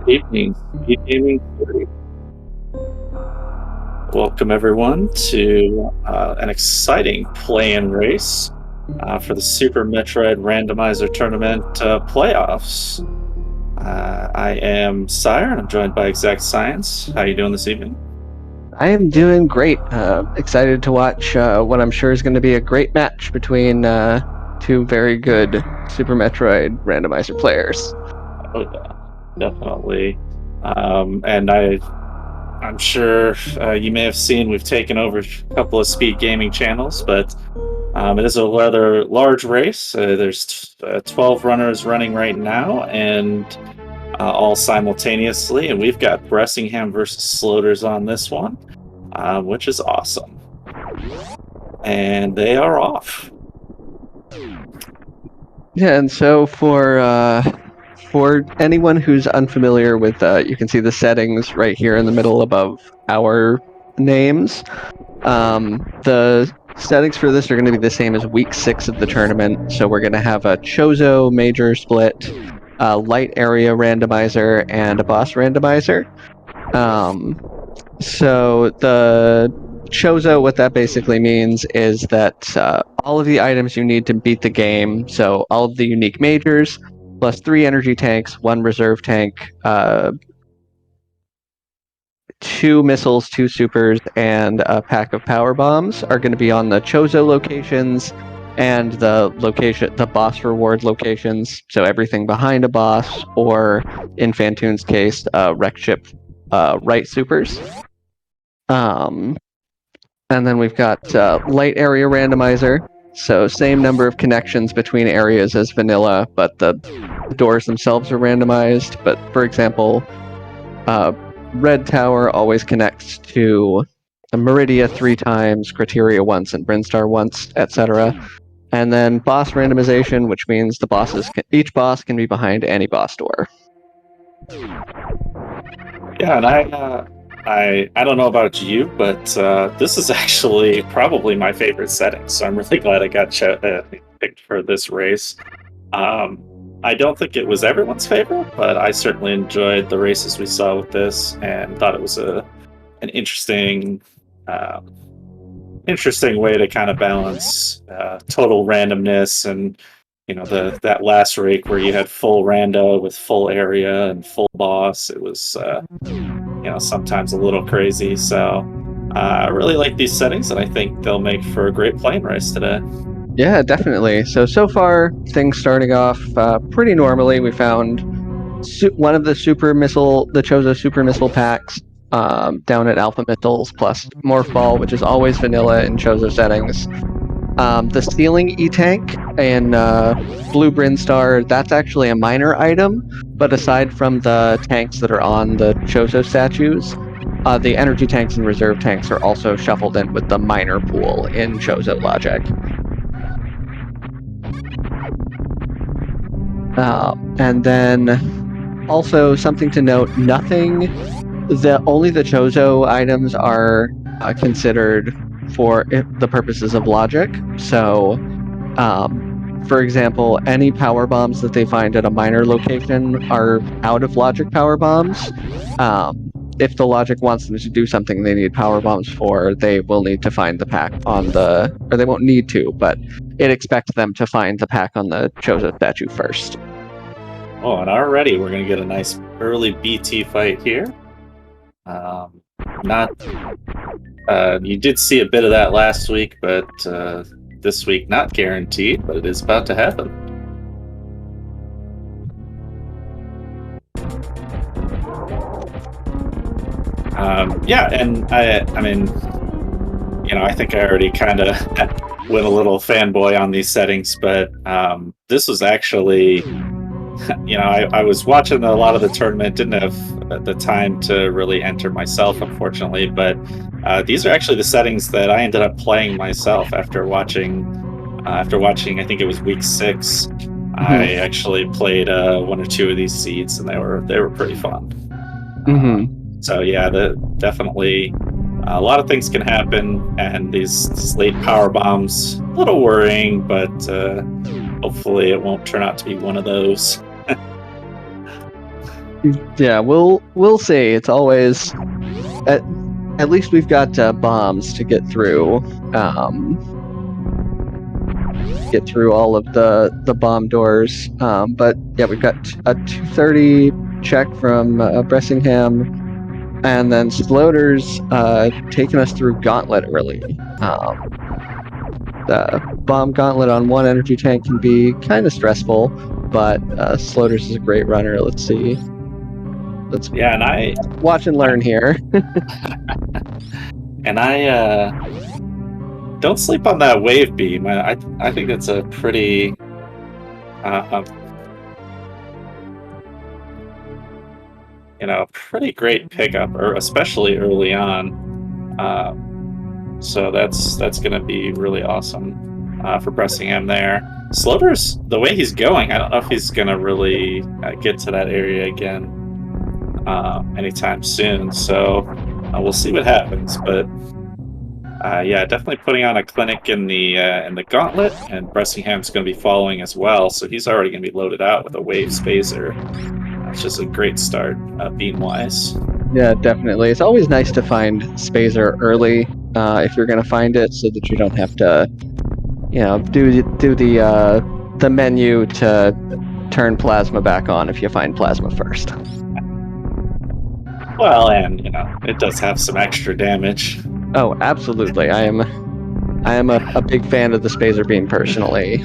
Evening, SpeedGaming. Welcome everyone to an exciting play-in race for the Super Metroid Randomizer Tournament playoffs. I am Sire, and I'm joined by Exact Science. How are you doing this evening? I am doing great. Excited to watch what I'm sure is going to be a great match between two very good Super Metroid randomizer players. Oh yeah, definitely. And I'm sure you may have seen we've taken over a couple of Speed Gaming channels, but it is a rather large race. There's 12 runners running right now, and all simultaneously. And we've got Bressingham versus Sloaters on this one, which is awesome. And they are off. Yeah, and so for anyone who's unfamiliar with, you can see the settings right here in the middle above our names. The settings for this are going to be the same as week 6 of the tournament. So we're going to have a Chozo major split, a light area randomizer, and a boss randomizer. So the Chozo, what that basically means is that all of the items you need to beat the game, so all of the unique majors, plus 3 energy tanks, 1 reserve tank, 2 missiles, 2 supers, and a pack of power bombs are going to be on the Chozo locations and the boss reward locations. So everything behind a boss, or in Fantoon's case, wreck ship right supers. And then we've got light area randomizer. So same number of connections between areas as vanilla, but the doors themselves are randomized. But for example, Red Tower always connects to Meridia 3 times, Criteria once, and Brinstar once, etc. And then boss randomization, which means each boss can be behind any boss door. Yeah, and I don't know about you, but this is actually probably my favorite setting. So I'm really glad I got picked for this race. I don't think it was everyone's favorite, but I certainly enjoyed the races we saw with this, and thought it was an interesting, interesting way to kind of balance total randomness and that last rake where you had full rando with full area and full boss. It was sometimes a little crazy. So I really like these settings, and I think they'll make for a great plane race today. Yeah, definitely. So far, things starting off pretty normally. We found one of the Chozo super missile packs down at Alpha Missiles, plus Morph Ball, which is always vanilla in Chozo settings. The ceiling E-Tank in Blue Brinstar, that's actually a minor item, but aside from the tanks that are on the Chozo statues, the energy tanks and reserve tanks are also shuffled in with the minor pool in Chozo logic. And then also something to note, only the Chozo items are considered for the purposes of logic. So, for example, any power bombs that they find at a minor location are out of logic power bombs. If the logic wants them to do something they need power bombs for, they will need to find the pack or they won't need to, but it expects them to find the pack on the Chozo statue first. Oh, and already we're going to get a nice early BT fight here. You did see a bit of that last week, but this week not guaranteed, but it is about to happen. Yeah, and I mean, I think I already kind of went a little fanboy on these settings, but this was actually, I was watching a lot of the tournament, didn't have the time to really enter myself, unfortunately, but these are actually the settings that I ended up playing myself after watching, I think it was week 6. Mm-hmm. I actually played 1 or 2 of these seeds, and they were pretty fun. Mm-hmm. So yeah, definitely a lot of things can happen, and these late power bombs, a little worrying, but hopefully it won't turn out to be one of those. Yeah, we'll see. It's always at least we've got bombs to get through. Get through all of the bomb doors. But yeah, we've got a 230 check from Bressingham, and then Sloaters taking us through Gauntlet early. The bomb Gauntlet on one energy tank can be kind of stressful, but Sloaters is a great runner. Let's see. Let's Yeah, and I watch and learn here. don't sleep on that wave beam. I think it's a pretty pretty great pickup, or especially early on. So that's going to be really awesome for Bressingham there. Sloaters, the way he's going, I don't know if he's going to really get to that area again anytime soon. So we'll see what happens. But yeah, definitely putting on a clinic in the Gauntlet, and Bressingham's going to be following as well. So he's already going to be loaded out with a wave spacer. It's just a great start beam-wise. Yeah, definitely. It's always nice to find spacer early if you're going to find it, so that you don't have to, do the menu to turn plasma back on if you find plasma first. Well, and it does have some extra damage. Oh, absolutely. I am a big fan of the spacer beam personally.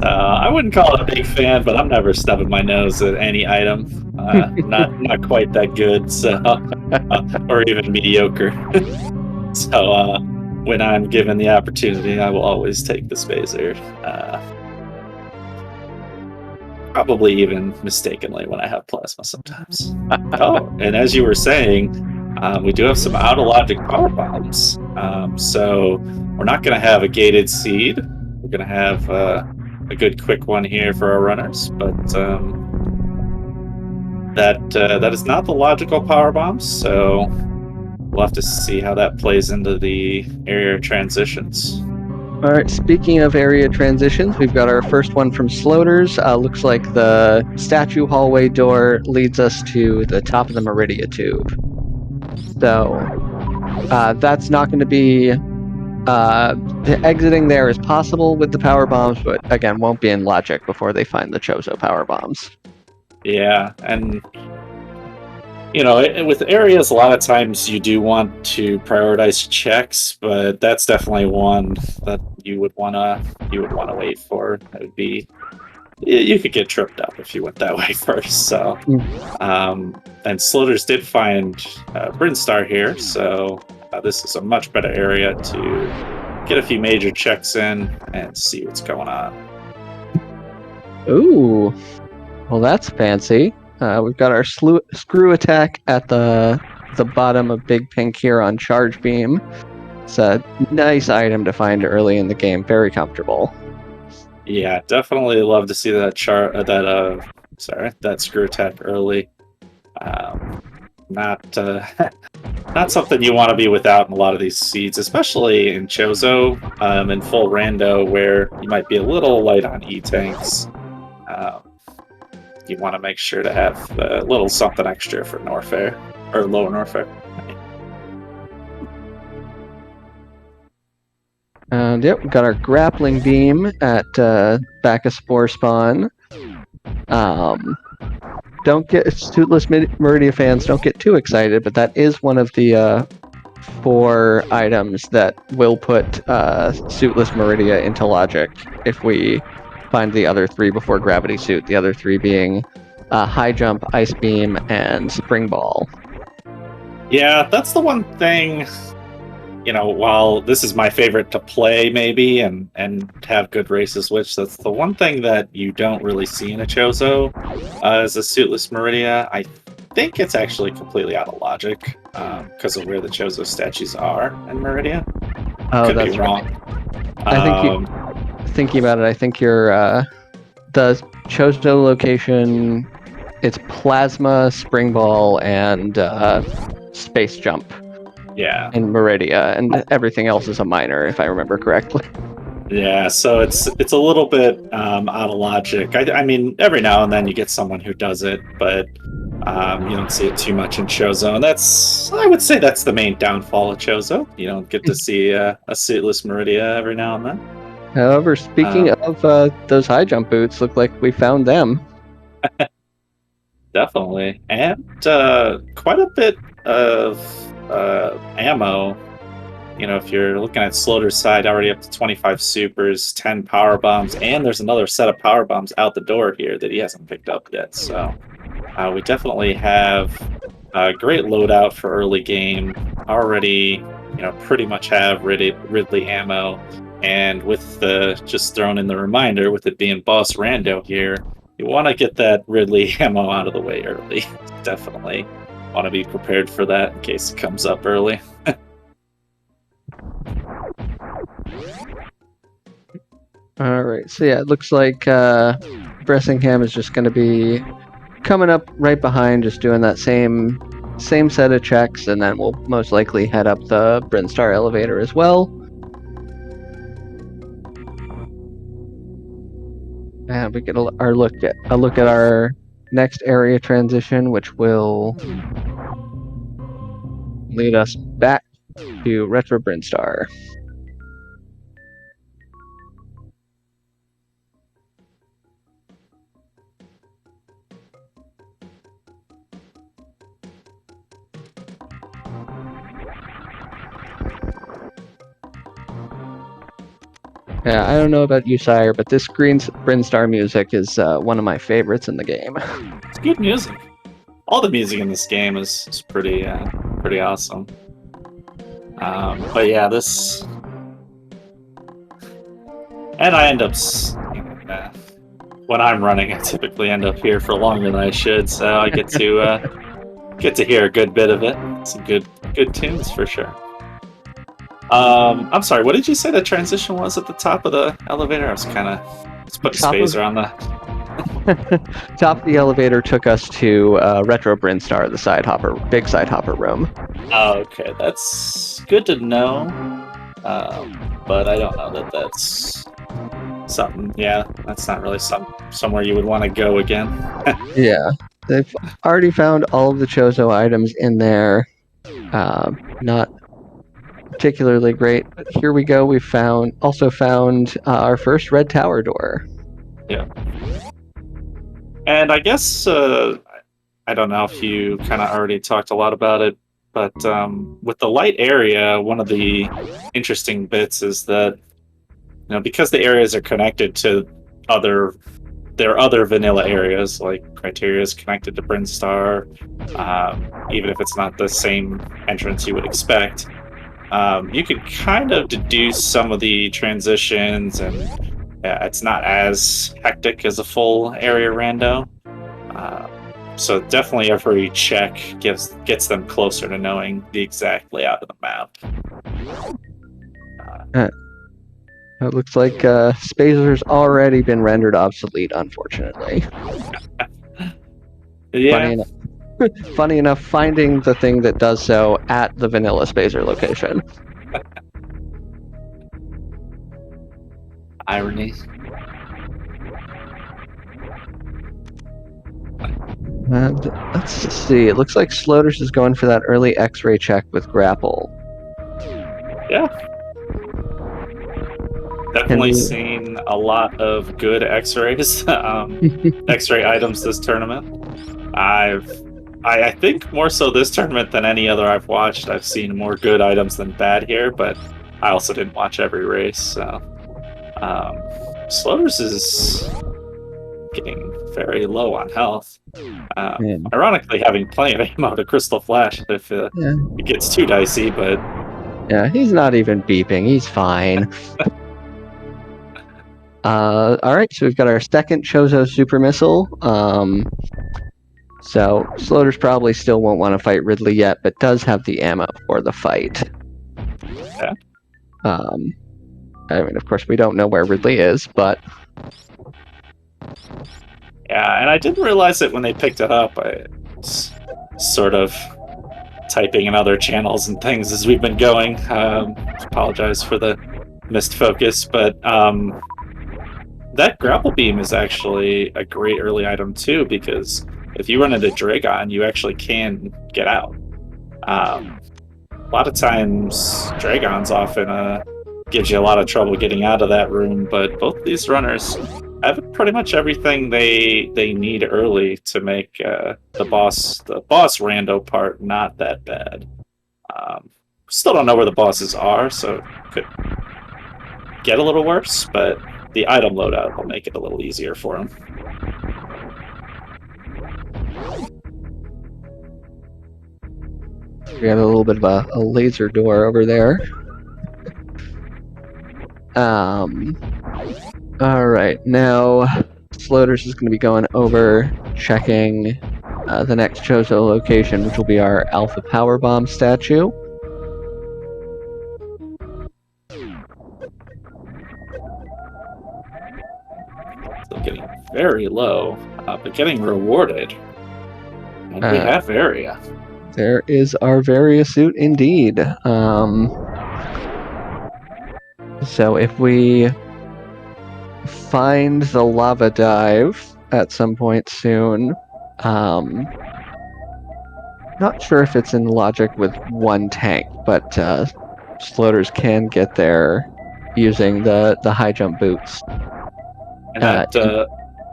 I wouldn't call it a big fan, but I'm never stubbing my nose at any item. Not quite that good, so or even mediocre. So when I'm given the opportunity, I will always take the spacer. Probably even mistakenly when I have plasma sometimes. Oh, and as you were saying, we do have some out of logic power bombs. So we're not going to have a gated seed. We're going to have a good quick one here for our runners, but that is not the logical power bombs, so we'll have to see how that plays into the area transitions. All right, speaking of area transitions, we've got our first one from Sloaters. Looks like the statue hallway door leads us to the top of the Meridia tube. So that's not going to be... exiting there is possible with the power bombs, but again, won't be in logic before they find the Chozo power bombs. Yeah, and with areas, a lot of times you do want to prioritize checks, but that's definitely one that you would wanna wait for. That would be, you could get tripped up if you went that way first. So, and Sloaters did find Brinstar here, so this is a much better area to get a few major checks in and see what's going on. Ooh, well, that's fancy. We've got our screw attack at the bottom of Big Pink here on Charge Beam. It's a nice item to find early in the game. Very comfortable. Yeah, definitely love to see that that screw attack early. Not something you want to be without in a lot of these seeds, especially in Chozo, in full rando, where you might be a little light on E-tanks. You want to make sure to have a little something extra for Norfair, or low Norfair. And yep, we've got our grappling beam at back of Spore Spawn. Don't get, Suitless Meridia fans, don't get too excited, but that is one of the 4 items that will put Suitless Meridia into logic if we find the other 3 before Gravity Suit, the other 3 being High Jump, Ice Beam, and Spring Ball. Yeah, that's the one thing, while this is my favorite to play maybe and have good races with, that's the one thing that you don't really see in a Chozo as a Suitless Meridia. I think it's actually completely out of logic because of where the Chozo statues are in Meridia. Oh, Could that's be wrong. Right. I think thinking about it, I think you're the Chozo location. It's Plasma, Spring Ball, and Space Jump. Yeah. In Meridia, and everything else is a minor, if I remember correctly. Yeah, so it's a little bit out of logic. I mean, every now and then you get someone who does it, but you don't see it too much in Chozo, and I would say that's the main downfall of Chozo. You don't get to see a suitless Meridia every now and then. However, speaking Um, of those high jump boots, look like we found them. Definitely, and quite a bit of ammo. You know, if you're looking at Sloater's side, already up to 25 supers, 10 power bombs, and there's another set of power bombs out the door here that he hasn't picked up yet. So we definitely have a great loadout for early game. Already, you know, pretty much have Ridley ammo, and with the just thrown in the reminder, with it being boss rando here, you want to get that Ridley ammo out of the way early. Definitely want to be prepared for that in case it comes up early. All right, so yeah, it looks like Bressingham is just going to be coming up right behind, just doing that same set of checks, and then we'll most likely head up the Brinstar elevator as well. And we get a look at our next area transition, which will lead us back to Retro Brinstar. Yeah, I don't know about you, Sire, but this Brinstar music is one of my favorites in the game. It's good music. All the music in this game is pretty awesome. But yeah, this, and I end up when I'm running, I typically end up here for longer than I should, so I get to hear a good bit of it. Some good tunes for sure. I'm sorry, what did you say the transition was at the top of the elevator? I was kind of putting space around the top of the elevator took us to Retro Brinstar, the big side hopper room. Oh, okay, that's good to know. But I don't know that that's something. Yeah, that's not really somewhere you would want to go again. Yeah, they've already found all of the Chozo items in there. Not particularly great, but here we go. We also found our first red tower door. Yeah. And I guess I don't know if you kind of already talked a lot about it, but with the light area, one of the interesting bits is that, you know, because the areas are connected to their other vanilla areas, like Criteria is connected to Brinstar, even if it's not the same entrance you would expect. You can kind of deduce some of the transitions, and it's not as hectic as a full area rando. So definitely every check gets them closer to knowing the exact layout of the map. It looks like Spazer's already been rendered obsolete, unfortunately. Yeah. Funny enough, finding the thing that does so at the vanilla Spazer location. Irony. And let's see. It looks like Sloaters is going for that early X-ray check with grapple. Yeah. Definitely seen a lot of good X-rays, X-ray items this tournament. I think more so this tournament than any other I've watched. I've seen more good items than bad here, but I also didn't watch every race. So Sloaters is getting very low on health. Ironically, having plenty of ammo to Crystal Flash if it gets too dicey, but yeah, he's not even beeping. He's fine. All right, so we've got our second Chozo super missile. So Sloaters probably still won't want to fight Ridley yet, but does have the ammo for the fight. Yeah. I mean, of course, we don't know where Ridley is, but yeah, and I didn't realize it when they picked it up. I was sort of typing in other channels and things as we've been going. Apologize for the missed focus, but that grapple beam is actually a great early item too, because if you run into Dragon, you actually can get out. A lot of times, Dragon's often gives you a lot of trouble getting out of that room, but both these runners have pretty much everything they need early to make the boss rando part not that bad. Still don't know where the bosses are, so it could get a little worse, but the item loadout will make it a little easier for them. We have a little bit of a laser door over there. Alright, now Sloaters is going to be going over, checking the next Chozo location, which will be our Alpha Power Bomb statue. Still getting very low, but getting rewarded. And we have area. There is our Varia suit indeed. So if we find the lava dive at some point soon, not sure if it's in logic with one tank, but Sloaters can get there using the high jump boots. And that,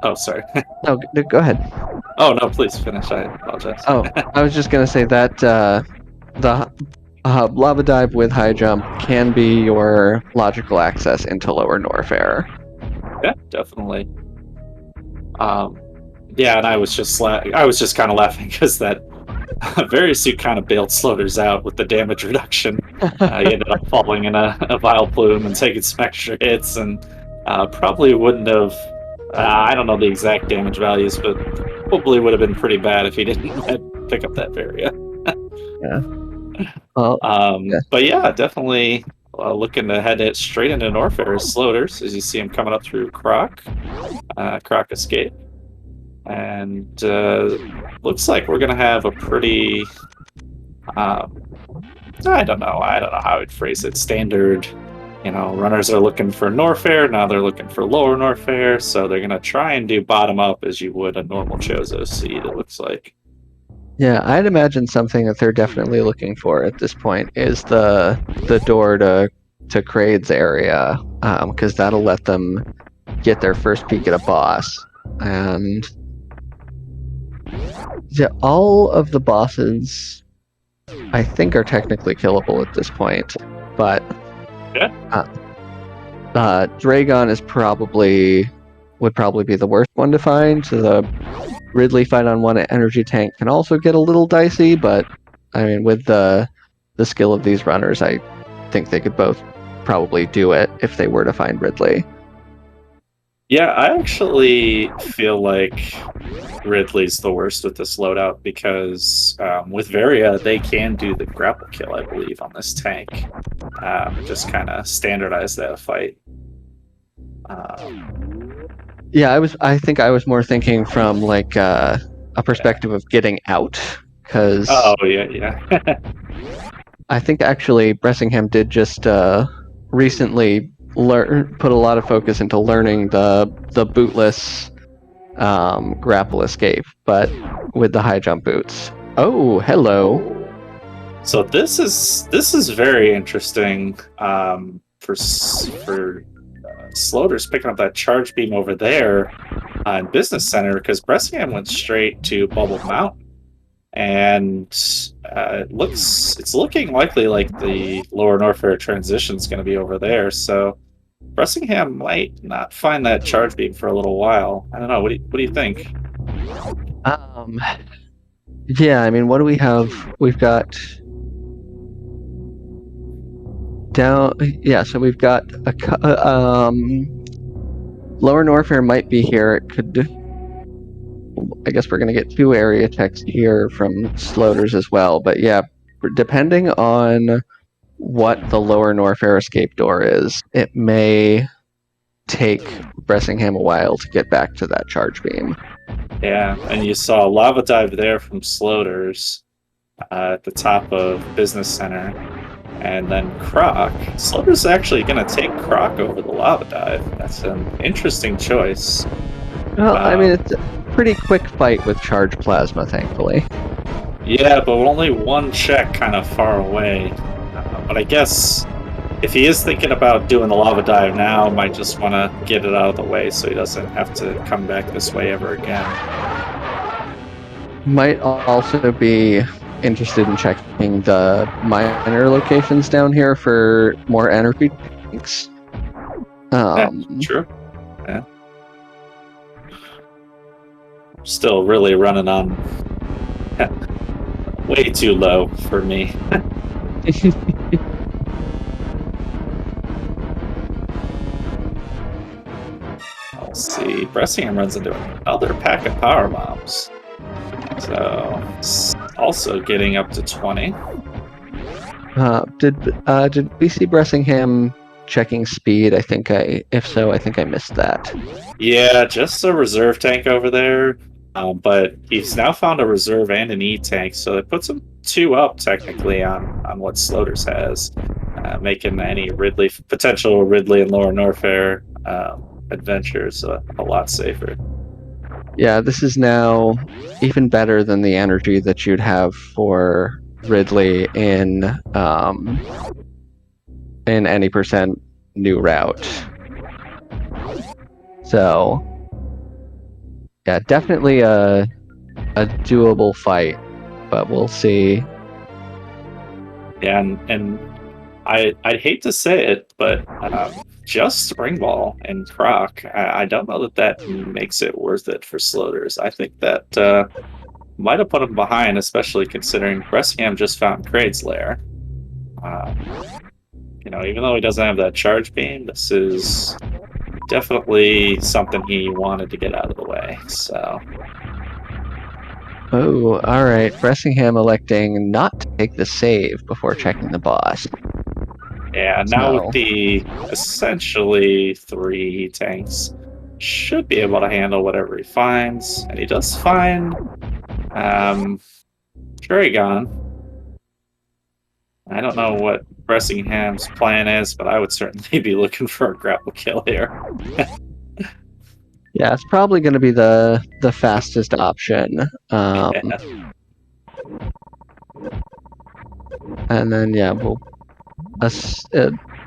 oh, sorry. No, go ahead. Oh, no, please finish. I apologize. Oh, I was just going to say that the lava dive with high jump can be your logical access into lower Norfair. Yeah, definitely. Yeah, and I was just kind of laughing because that Various suit kind of bailed Sloaters out with the damage reduction. He ended up falling in a vile plume and taking some extra hits, and probably wouldn't have. I don't know the exact damage values, but probably would have been pretty bad if he didn't pick up that Varia. Yeah. Well, yeah. But yeah, definitely looking to head it straight into Norfair as Sloaters, as you see him coming up through Croc Escape. And looks like we're gonna have a pretty I don't know how I'd phrase it. Standard, runners are looking for Norfair, now they're looking for lower Norfair, so they're gonna try and do bottom up as you would a normal Chozo seed, it looks like. Yeah, I'd imagine something that they're definitely looking for at this point is the door to Kraid's area, because that'll let them get their first peek at a boss. And yeah, all of the bosses, I think, are technically killable at this point, but Dragon is would probably be the worst one to find. So the Ridley fight on one energy tank can also get a little dicey, but I mean, with the skill of these runners, I think they could both probably do it if they were to find Ridley. Yeah, I actually feel like Ridley's the worst with this loadout because with Varia, they can do the grapple kill, I believe, on this tank. Just kind of standardize that fight. Yeah, I think I was more thinking from like a perspective of getting out, because yeah. I think actually Bressingham did just recently put a lot of focus into learning the bootless grapple escape, but with the high jump boots. Oh, hello. So this is very interesting for Sloaters picking up that charge beam over there in Business Center, because Bressingham went straight to Bubble Mountain, and it's looking likely like the lower Norfair transition is going to be over there. So Bressingham might not find that charge beam for a little while. I don't know. What do you think? Yeah, I mean, what do we have? We've got down. Yeah, so we've got lower Norfair might be here. It could. I guess we're gonna get 2 area checks here from Sloaters as well. But yeah, depending on what the lower Norfair escape door is, it may take Bressingham a while to get back to that charge beam. Yeah, and you saw a lava dive there from Sloaters at the top of Business Center. And then Croc. Sloater's actually going to take Croc over the lava dive. That's an interesting choice. Well, I mean, it's a pretty quick fight with charged plasma, thankfully. Yeah, but only one check kind of far away. But I guess if he is thinking about doing the lava dive now, might just want to get it out of the way so he doesn't have to come back this way ever again. Might also be interested in checking the minor locations down here for more energy tanks. True. Yeah. Still really running on way too low for me. Let's see. Bressingham runs into another pack of power bombs. So, also getting up to 20. Did we see Bressingham checking speed? If so, I think I missed that. Yeah, just a reserve tank over there. But he's now found a reserve and an E tank, so it puts him 2 up technically on what Sloaters has, making any potential Ridley and Laura Norfair adventures a lot safer. Yeah, this is now even better than the energy that you'd have for Ridley in any percent new route. So, yeah, definitely a doable fight, but we'll see. Yeah, and I'd hate to say it, but just Spring Ball and Croc, I don't know that makes it worth it for Sloaters. I think that might have put him behind, especially considering Bressingham just found Kraid's lair. Even though he doesn't have that charge beam, this is definitely something he wanted to get out of the way. So. Oh, all right. Bressingham electing not to take the save before checking the boss. Yeah, now with the essentially 3 tanks, should be able to handle whatever he finds, and he does find Dragon. I don't know what Bressingham's plan is, but I would certainly be looking for a grapple kill here. Yeah, it's probably going to be the fastest option. And then, yeah,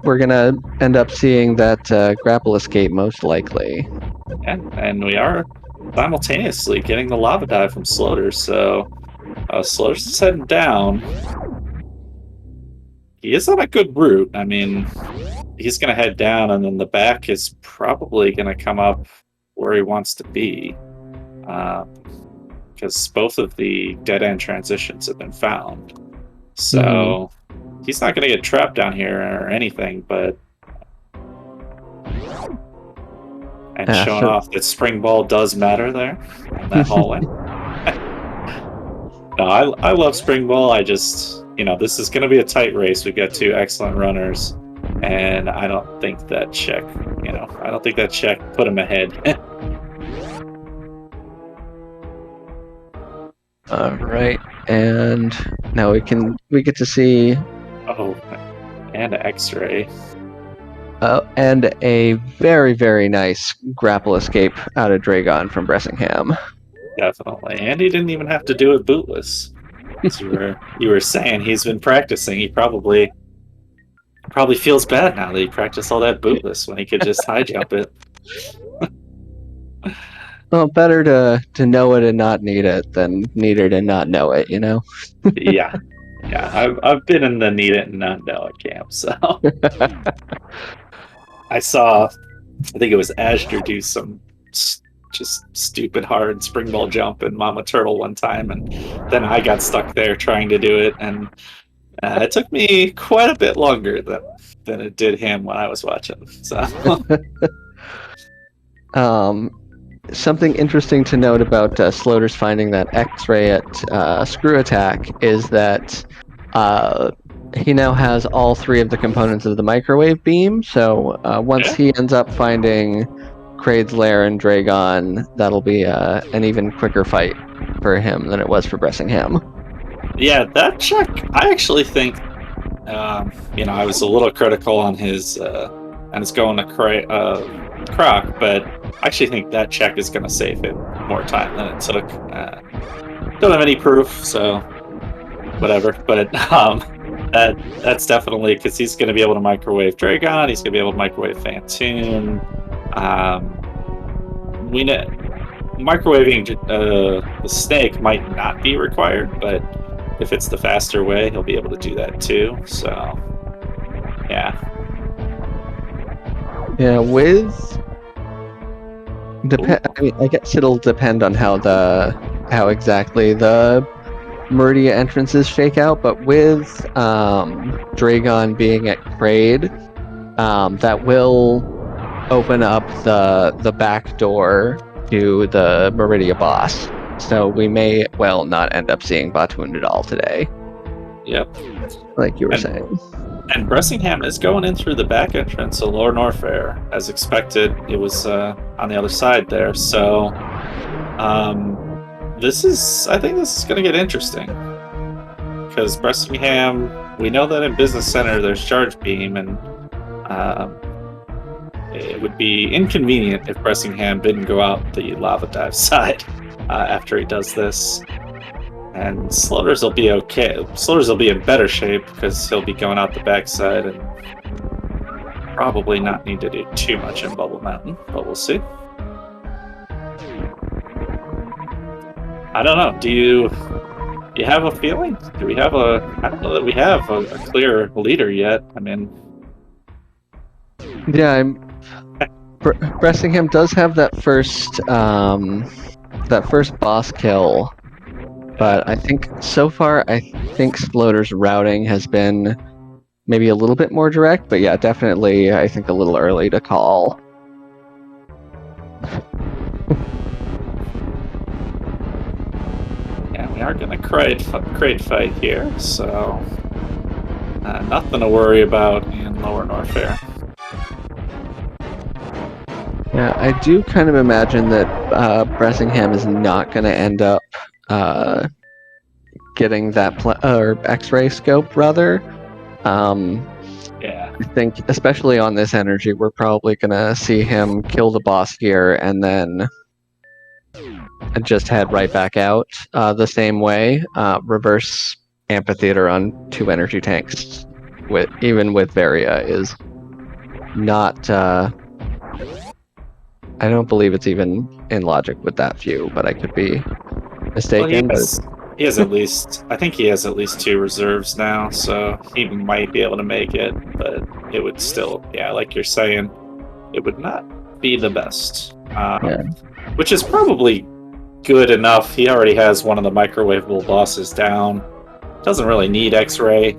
we're going to end up seeing that grapple escape most likely. And we are simultaneously getting the lava dive from Sloaters, so Sloaters is heading down. He is on a good route. I mean, he's going to head down, and then the back is probably going to come up where he wants to be, because both of the dead-end transitions have been found. So he's not going to get trapped down here or anything, but showing off that Spring Ball does matter there in that hallway. No, I love Spring Ball. I just, this is going to be a tight race. We've got 2 excellent runners, and I don't think that check put him ahead. All right, and now we get to see. Oh, and an X-ray. And a very, very nice grapple escape out of Dragon from Bressingham. Definitely, and he didn't even have to do it bootless. As you were saying, he's been practicing. He probably feels bad now that he practiced all that bootless when he could just high jump it. Well, better to know it and not need it than need it and not know it, Yeah. I've been in the need it and not know it camp, so I think it was Ashter do some just stupid hard spring ball jump in Mama Turtle one time, and then I got stuck there trying to do it, and it took me quite a bit longer than it did him when I was watching. So. Something interesting to note about Sloaters finding that X-ray at Screw Attack is that he now has all 3 of the components of the microwave beam. So once he ends up finding Kraid's lair and Dragon, that'll be an even quicker fight for him than it was for Bressingham. Yeah, that check, I actually think You know, I was a little critical on his going to Croc, but I actually think that check is going to save him more time than it took. Don't have any proof, so whatever. But that's definitely because he's going to be able to microwave Dragon. He's going to be able to microwave Fantoon. We know microwaving the snake might not be required, but if it's the faster way, he'll be able to do that too. So, yeah. Yeah, I mean, I guess it'll depend on how exactly the Meridia entrances shake out, but with Dragon being at Kraid, that will open up the back door to the Meridia boss. So we may well not end up seeing Batoon at all today. Yep. Like you were saying. And Bressingham is going in through the back entrance of Lower Norfair. As expected, it was on the other side there. So I think this is going to get interesting. Because Bressingham, we know that in Business Center there's Charge Beam, and it would be inconvenient if Bressingham didn't go out the Lava Dive side after he does this. And Sloaters will be okay. Sloaters will be in better shape because he'll be going out the backside and probably not need to do too much in Bubble Mountain, but we'll see. I don't know. Do you have a feeling? Do we have I don't know that we have a clear leader yet. I mean, yeah, Bressingham does have that first boss kill. But I think so far, Sloater's routing has been maybe a little bit more direct, but yeah, definitely I think a little early to call. Yeah, we are going to crate fight here, so nothing to worry about in Lower Norfair. Yeah, I do kind of imagine that Bressingham is not going to end up getting that or X-ray scope rather. Yeah. I think especially on this energy, we're probably gonna see him kill the boss here and then just head right back out the same way. Reverse amphitheater on 2 energy tanks, even with Varia, is not. I don't believe it's even in logic with that few, but I could be mistaken. He has at least, I think he has at least 2 reserves now, so he might be able to make it, but it would still, yeah, like you're saying, it would not be the best. Which is probably good enough. He already has one of the microwavable bosses down. Doesn't really need X-ray,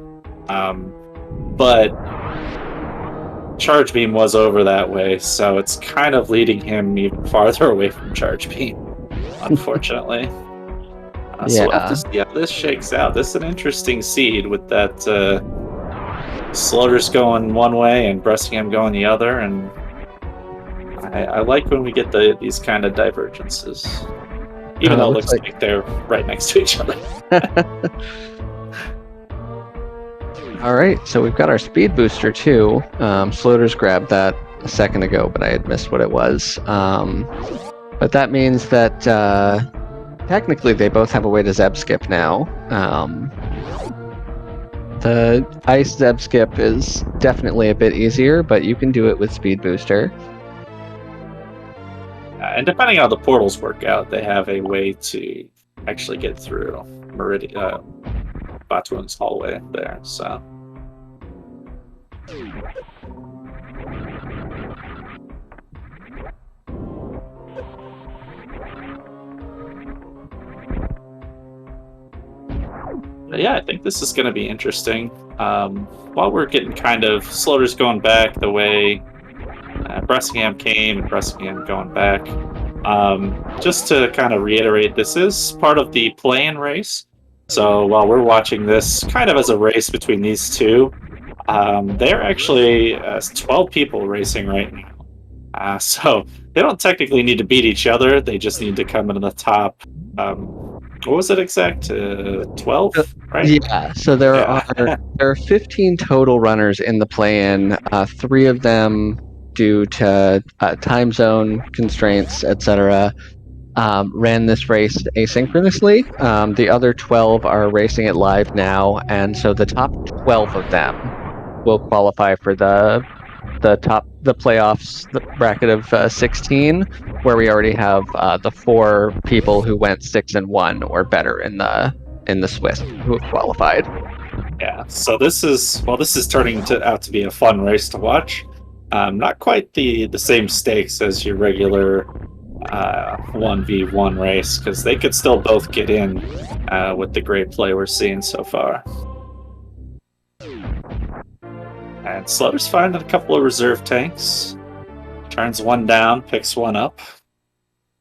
but Charge Beam was over that way, so it's kind of leading him even farther away from Charge Beam, unfortunately. So we'll have to see how this shakes out. This is an interesting seed with that Sloaters going one way and Bressingham going the other, and I like when we get these kind of divergences, even though it looks like they're right next to each other. All right, so we've got our speed booster too. Sloaters grabbed that a second ago, but I had missed what it was. But that means that technically they both have a way to Zeb skip now. The ice Zeb skip is definitely a bit easier, but you can do it with speed booster. And depending on how the portals work out, they have a way to actually get through Batoon's hallway there, so. Yeah, I think this is going to be interesting. While we're getting kind of Sloaters going back the way Bressingham came and Bressingham going back, just to kind of reiterate, this is part of the play-in race. So while we're watching this kind of as a race between these two, they're actually 12 people racing right now. So they don't technically need to beat each other. They just need to come into the top What was it exact? 12, right? Yeah, so there Yeah. are 15 total runners in the play-in. 3 of them, due to time zone constraints, etc., ran this race asynchronously. The other 12 are racing it live now, and so the top 12 of them will qualify for the playoffs, the bracket of 16, where we already have the 4 people who went 6-1 or better in the Swiss who have qualified. Yeah, so this is turning out to be a fun race to watch. Not quite the same stakes as your regular 1v1 race, because they could still both get in with the great play we're seeing so far. And Slaughter's finding a couple of reserve tanks. Turns one down, picks one up.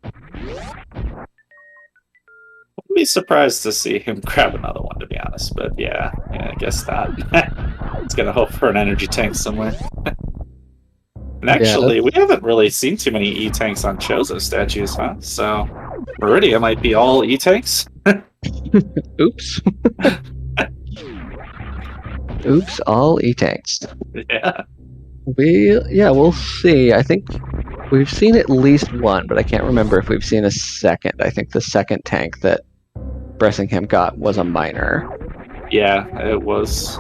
Wouldn't be surprised to see him grab another one, to be honest, but yeah, I guess not. It's gonna hope for an energy tank somewhere. And actually, Yeah. we haven't really seen too many E-tanks on Chozo statues, huh? So Meridia might be all E-tanks. Oops. Oops, all E-tanks. Yeah. We'll see. I think we've seen at least one, but I can't remember if we've seen a second. I think the second tank that Bressingham got was a minor. Yeah, it was.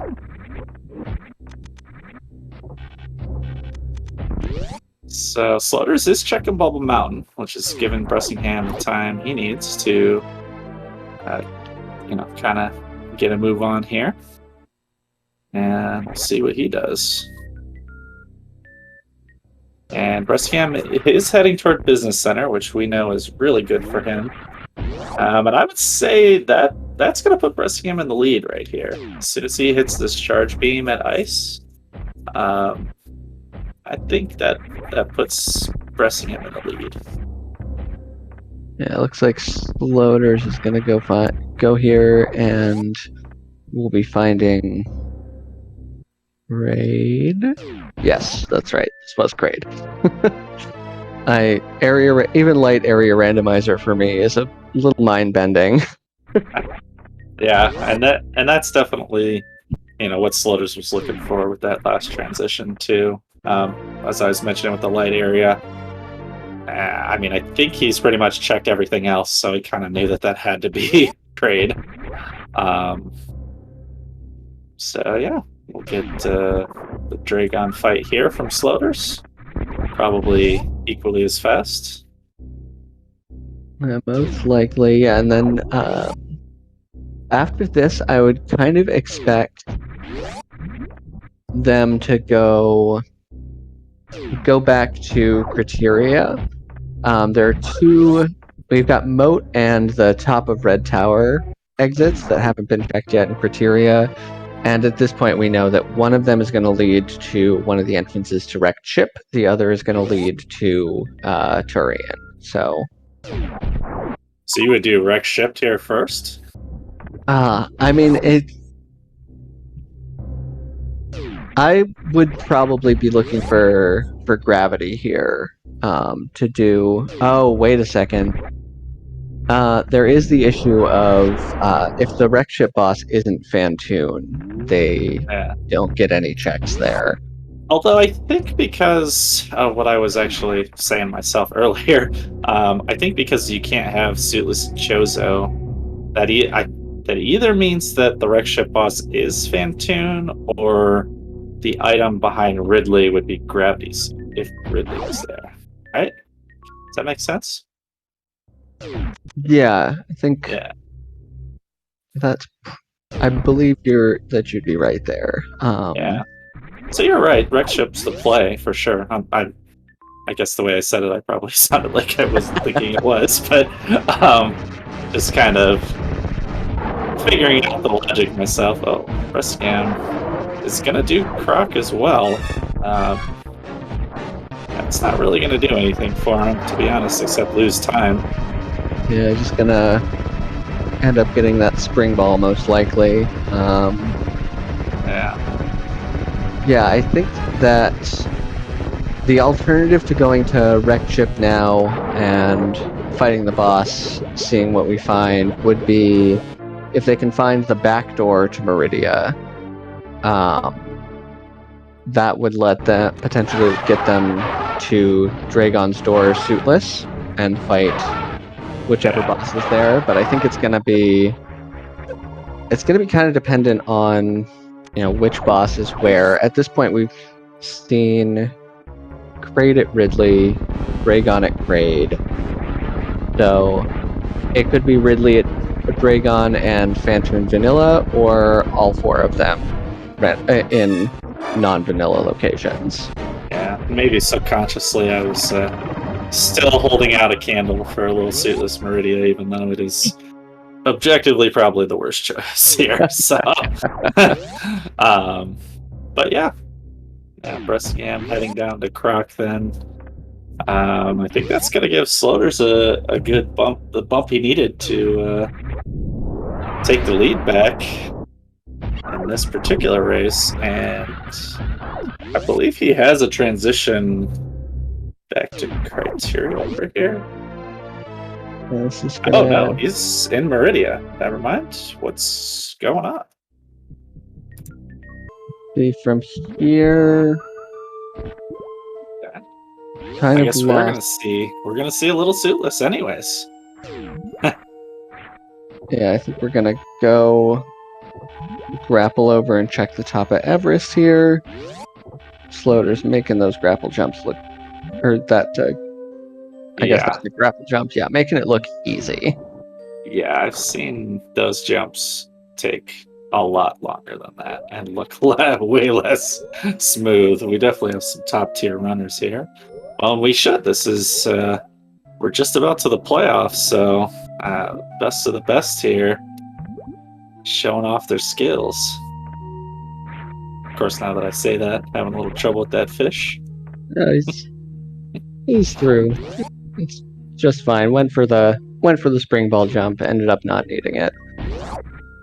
So Slaughters is checking Bubble Mountain, which is giving Bressingham the time he needs to, kind of get a move on here. And we'll see what he does. And Bressingham is heading toward Business Center, which we know is really good for him. And I would say that's going to put Bressingham in the lead right here. As soon as he hits this charge beam at ice, I think that puts Bressingham in the lead. Yeah, it looks like Sloaters is going to go here, and we'll be finding Raid. Yes, that's right. This was Raid. Even light area randomizer for me is a little mind bending. Yeah, and that's definitely what Slutters was looking for with that last transition too. As I was mentioning with the light area, I mean, I think he's pretty much checked everything else, so he kind of knew that had to be trade. So yeah, we'll get the Dragon fight here from Slutters. Probably equally as fast. Most likely, yeah. And then after this, I would kind of expect them to go back to Criteria. There are 2. We've got Moat and the top of Red Tower exits that haven't been checked yet in Criteria. And at this point, we know that one of them is going to lead to one of the entrances to Wrecked Ship. The other is going to lead to Tourian. So you would do Wrecked Ship here first? I mean, I would probably be looking for Gravity here to do. Oh, wait a second. There is the issue of if the Wreck Ship boss isn't Fantoon, they don't get any checks there. Although I think because of what I was actually saying myself earlier, I think because you can't have Suitless Chozo, that either means that the Wreck Ship boss is Fantoon, or the item behind Ridley would be Gravity's if Ridley was there. Right? Does that make sense? Yeah, I think that's. I believe you'd be right there. Yeah. So you're right. Wreck Ship's the play for sure. I guess the way I said it, I probably sounded like I wasn't thinking it was, but just kind of figuring out the logic myself. Oh, Bressingham is gonna do Croc as well. That's not really gonna do anything for him, to be honest, except lose time. Yeah, just gonna end up getting that spring ball most likely. Yeah, I think that the alternative to going to Wrecked Ship now and fighting the boss, seeing what we find, would be if they can find the back door to Meridia. That would let them potentially get them to Dragon's Door suitless and fight whichever boss is there. But I think it's gonna be kind of dependent on which boss is where. At this point, we've seen Kraid at Ridley, Dragon at Kraid, so it could be Ridley at Dragon and Phantom Vanilla, or all four of them in non-vanilla locations. Yeah, maybe subconsciously I was still holding out a candle for a little suitless Meridia, even though it is objectively probably the worst choice here. So, but yeah, Bressingham heading down to Croc then. I think that's going to give Sloaters a good bump, the bump he needed to take the lead back in this particular race, and I believe he has a transition back to criteria over here. This is Oh no, he's in Meridia. Never mind. What's going on? See from here. I guess we're gonna see a little suitless anyways. Yeah, I think we're gonna go grapple over and check the top of Everest here. Sloaters making those grapple jumps look, or that I guess that's the grapple jumps. Yeah, making it look easy. Yeah, I've seen those jumps take a lot longer than that and look way less smooth. We definitely have some top tier runners here. Well, we should. This is we're just about to the playoffs, so best of the best here, showing off their skills. Of course, now that I say that, having a little trouble with that fish. No, he's through. It's just fine. Went for the spring ball jump. Ended up not needing it.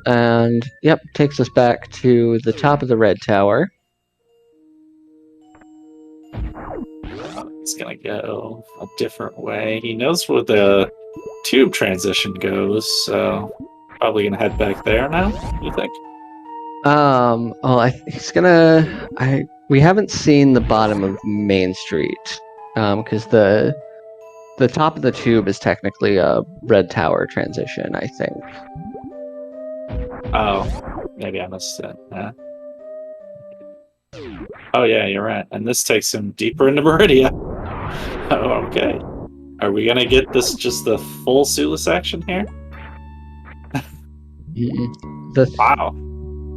And yep, takes us back to the top of the red tower. He's gonna go a different way. He knows where the tube transition goes, so probably gonna head back there now. You think? Well, he's gonna. We haven't seen the bottom of Main Street, because the top of the tube is technically a red tower transition, I think. Oh, maybe I missed it. Yeah. Oh yeah, you're right. And this takes him deeper into Meridia. Oh, okay. Are we gonna get this just the full suitless action here? Wow.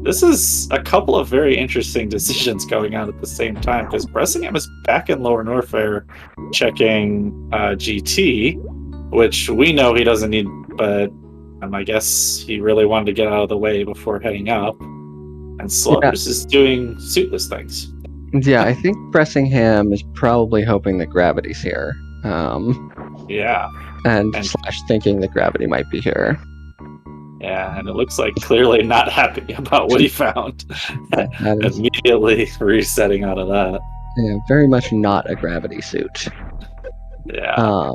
This is a couple of very interesting decisions going on at the same time, because Bressingham is back in Lower Norfair checking GT, which we know he doesn't need, but I guess he really wanted to get out of the way before heading up. And Sloaters is doing suitless things. Yeah, I think Bressingham is probably hoping that Gravity's here. Yeah. And slash thinking that Gravity might be here. Yeah, and it looks like clearly not happy about what he found. Immediately resetting out of that. Yeah, very much not a Gravity suit. Yeah.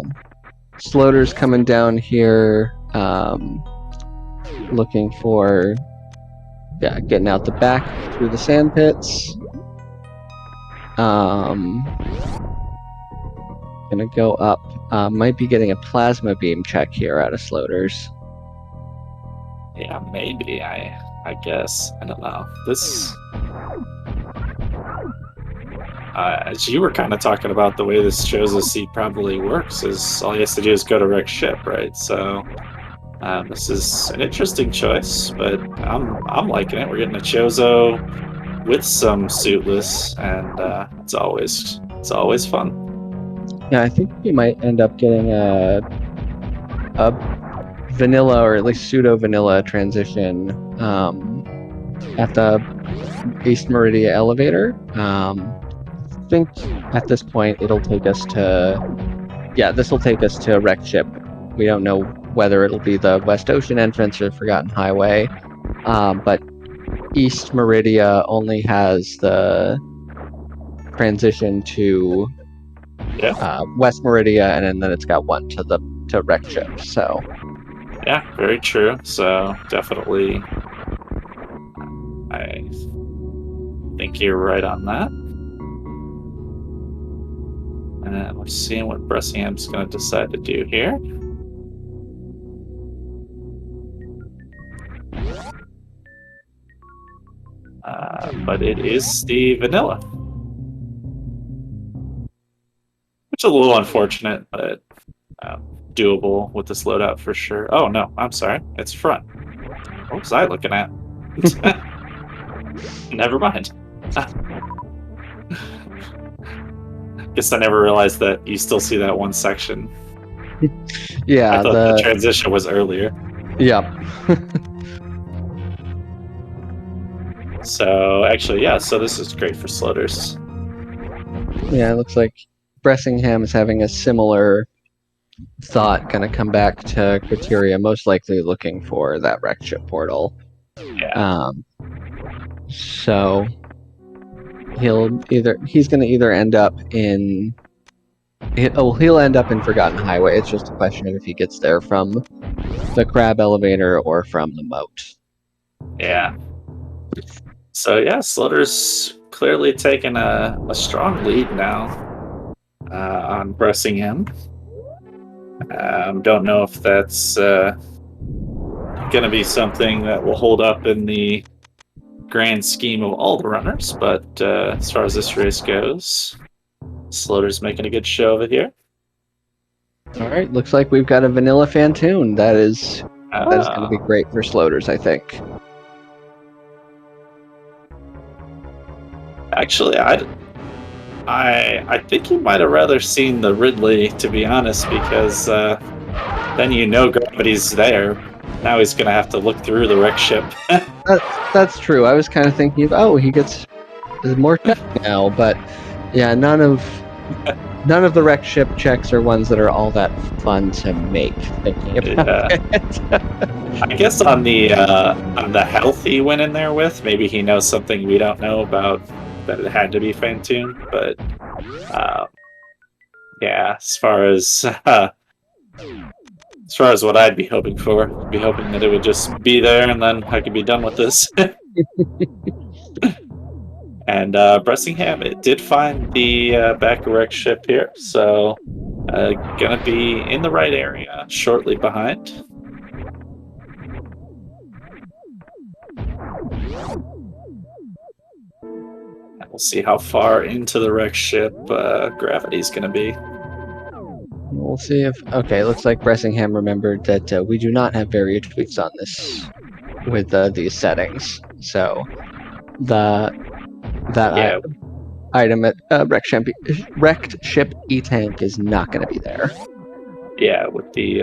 Sloaters coming down here, looking for, getting out the back through the sand pits. Gonna go up. Might be getting a plasma beam check here out of Sloaters. Yeah, maybe. I guess. I don't know. This, as you were kind of talking about, the way this Chozo seat probably works is all he has to do is go to wreck ship, right? So this is an interesting choice, but I'm liking it. We're getting a Chozo with some suitless, and it's always fun. Yeah, I think we might end up getting a vanilla, or at least pseudo vanilla transition at the East Meridia elevator. I think at this point it'll take us to this will take us to a wrecked ship. We don't know whether it'll be the West Ocean entrance or Forgotten Highway, but East Meridia only has the transition to West Meridia, and then it's got one to the to wreck ships. So Yeah, very true. So definitely, I think you're right on that. And we're seeing what Bressingham's going to decide to do here. But it is the vanilla, which is a little unfortunate, but doable with this loadout for sure. Oh no, I'm sorry, it's front. What was I looking at? Never mind. Guess I never realized that you still see that one section. yeah, I thought the transition was earlier. Yeah. So actually, yeah. So this is great for sloaters. Yeah, it looks like Bressingham is having a similar thought, going to come back to criteria, most likely looking for that wrecked ship portal. Yeah. So he's going to either end up in he'll end up in Forgotten Highway. It's just a question of if he gets there from the crab elevator or from the moat. Yeah. So yeah, Slaughter's clearly taken a strong lead now on Bressingham. Don't know if that's going to be something that will hold up in the grand scheme of all the runners, but as far as this race goes, Slaughter's making a good show of it here. All right, looks like we've got a vanilla Fantoon. That is going to be great for Sloaters, I think. Actually, I think he might have rather seen the Ridley, to be honest, because then gravity's there. Now he's going to have to look through the wreck ship. That's true. I was kind of thinking, he gets more check now, but yeah, none of the wreck ship checks are ones that are all that fun to make. Thinking about it. I guess on the health he went in there with, maybe he knows something we don't know about that it had to be Fantoon, but yeah, as far as what I'd be hoping for, I'd be hoping that it would just be there and then I could be done with this. And Bressingham, it did find the back wreck ship here, so gonna be in the right area, shortly behind. And we'll see how far into the wreck ship gravity's gonna be. We'll see if... Okay, looks like Bressingham remembered that we do not have barrier tweaks on this with these settings. So that item at wrecked ship E-tank is not going to be there. Yeah, with the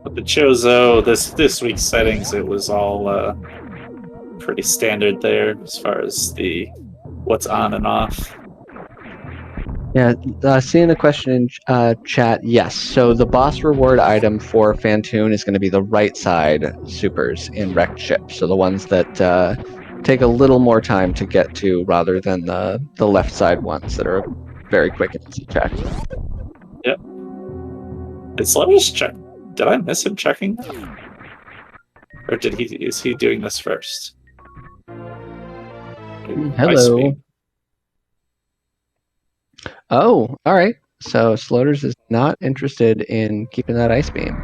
Chozo, this week's settings, it was all pretty standard there as far as the what's on and off. Yeah, seeing a question in chat, yes. So the boss reward item for Fantoon is going to be the right side supers in wrecked ship. So the ones that take a little more time to get to rather than the left side ones that are very quick and easy check. Yep. Let me just check. Did I miss him checking that? Or is he doing this first? Hello. Oh, all right. So Sloaters is not interested in keeping that ice beam.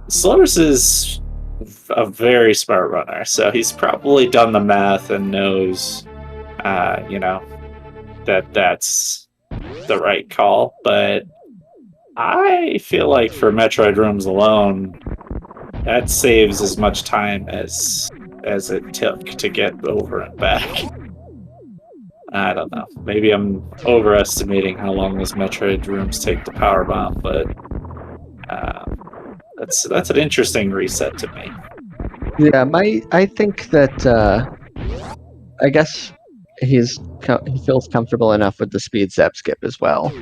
Sloaters is a very smart runner, so he's probably done the math and knows, that that's the right call. But I feel like for Metroid rooms alone, that saves as much time as it took to get over and back. I don't know. Maybe I'm overestimating how long those Metroid rooms take to power bomb, but that's an interesting reset to me. Yeah, I think that I guess he feels comfortable enough with the speed zap skip as well.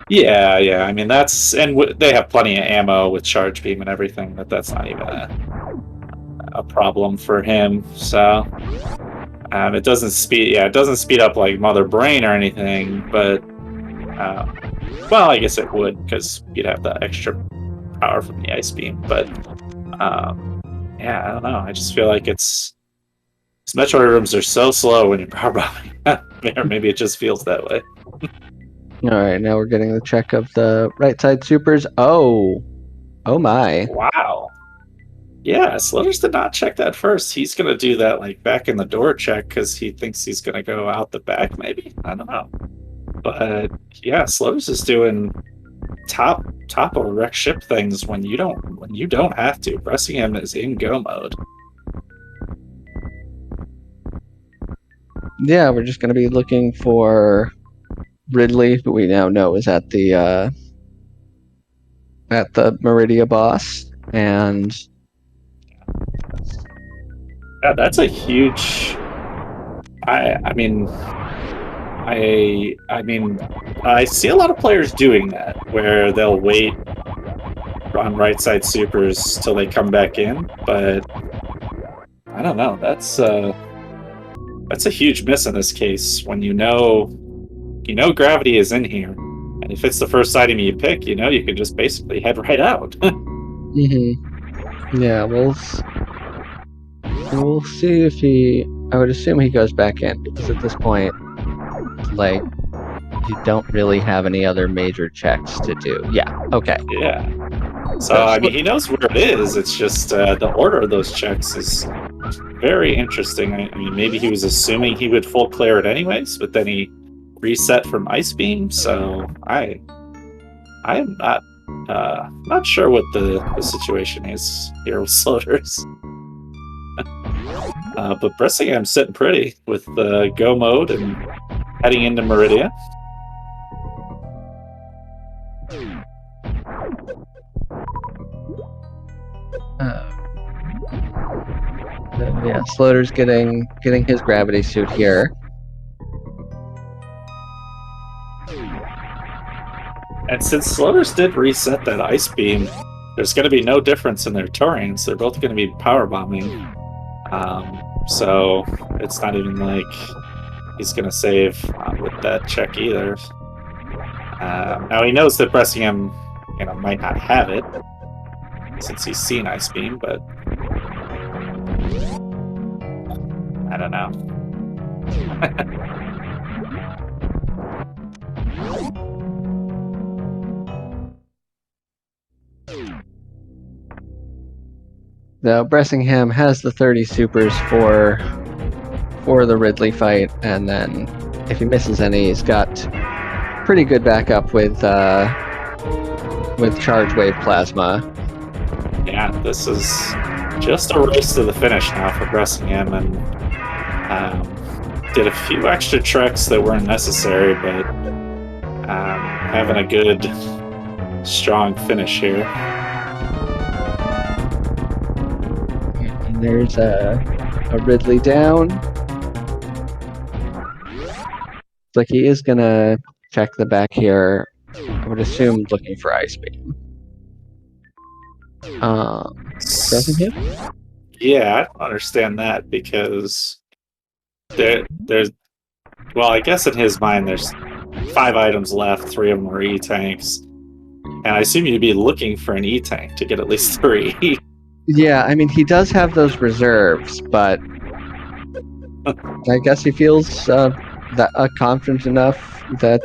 Yeah. I mean, they have plenty of ammo with charge beam and everything. That's not even a problem for him. So it doesn't speed up like Mother Brain or anything, but Well, I guess it would, because you'd have the extra power from the ice beam. But yeah, I don't know. I just feel like these Metroid rooms are so slow when you're power bombing. Or maybe it just feels that way. All right, now we're getting the check of the right side supers. Oh my. Wow. Yeah, Sloaters did not check that first. He's gonna do that like back in the door check because he thinks he's gonna go out the back. Maybe, I don't know. But yeah, Sloaters is doing top of wreck ship things when you don't have to. Bressingham is in go mode. Yeah, we're just going to be looking for Ridley, who we now know is at the Meridia boss, and Yeah, that's a huge. I mean, I see a lot of players doing that where they'll wait on right side supers till they come back in, but I don't know. That's a huge miss in this case when you know gravity is in here, and if it's the first item you pick, you can just basically head right out. Yeah, we'll see if he. I would assume he goes back in because at this point, like, you don't really have any other major checks to do. Yeah. Okay. Yeah. So I mean, he knows where it is. It's just the order of those checks is very interesting. I mean, maybe he was assuming he would full clear it anyways, but then he reset from ice beam. So I am not sure what the situation is here with Sloaters. But Bressingham's sitting pretty with the go mode and heading into Meridia. Yeah, Sloater's getting his gravity suit here. And since Sloaters did reset that ice beam, there's going to be no difference in their Tourians. They're both going to be power bombing. So it's not even like he's going to save with that check either. Now he knows that Bressingham, might not have it since he's seen ice beam, but I don't know. Now Bressingham has the 30 supers for the Ridley fight, and then if he misses any, he's got pretty good backup with charge wave plasma. Yeah, this is just a race to the finish now for Bressingham, and did a few extra tricks that weren't necessary, but having a good, strong finish here. And there's a Ridley down. Looks like he is gonna check the back here. I would assume looking for ice beam. Bressingham? Yeah, I don't understand that because there's well, I guess in his mind there's 5 items left, 3 of them are E-tanks. And I assume you'd be looking for an E-tank to get at least 3. Yeah, I mean, he does have those reserves, but I guess he feels confident enough that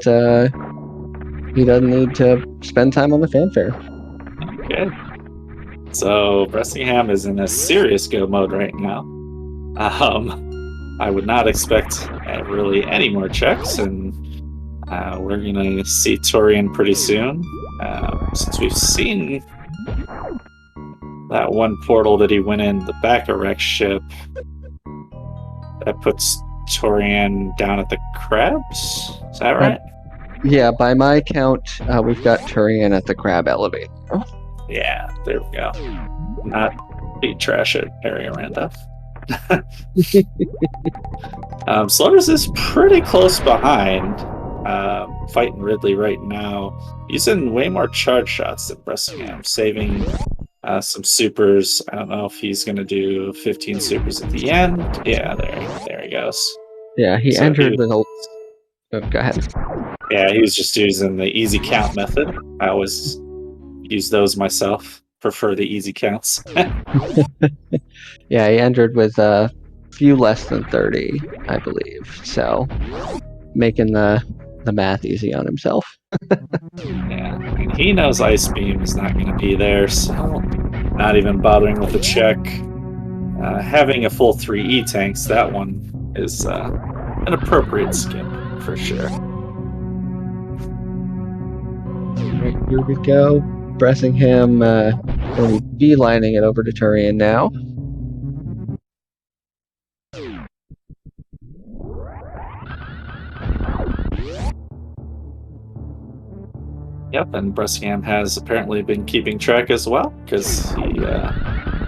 he doesn't need to spend time on the fanfare. Okay. So Bressingham is in a serious go mode right now. I would not expect really any more checks, and we're going to see Tourian pretty soon. Since we've seen that one portal that he went in, the back of wreck ship, that puts Tourian down at the crabs. Is that right? Yeah, by my count, we've got Tourian at the crab elevator. Yeah, there we go. Not beat trash at area random. Sloaters is pretty close behind, fighting Ridley right now, using way more charge shots than Bressingham, saving some supers. I don't know if he's going to do 15 supers at the end. Yeah, there he goes. Yeah, he entered with a... Oh, go ahead. Yeah, he was just using the easy count method. I always use those myself. Prefer the easy counts. Yeah, he entered with a few less than 30, I believe. So making the math easy on himself. Yeah, I mean, he knows Ice Beam is not going to be there, so not even bothering with the check. Having a full 3 E-tanks, that one is an appropriate skip, for sure. Right, here we go. Bressingham going to be beelining it over to Tourian now. Yep, and Bressingham has apparently been keeping track as well, because he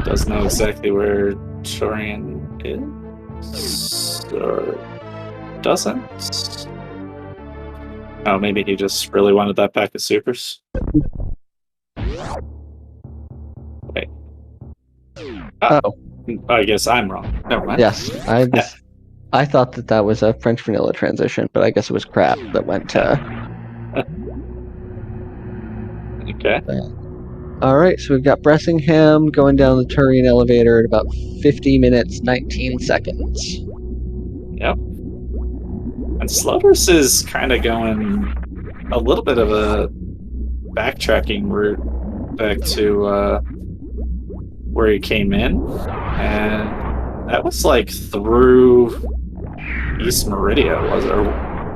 does know exactly where Tourian is, or doesn't. Oh, maybe he just really wanted that pack of supers. Wait. Oh, I guess I'm wrong. Never mind. Yes, I thought that was a French vanilla transition, but I guess it was crap that went to. Okay. All right, so we've got Bressingham going down the Tourian elevator at about 50 minutes, 19 seconds. Yep. And Sloaters is kind of going a little bit of a backtracking route back to where he came in, and that was like through East Meridia,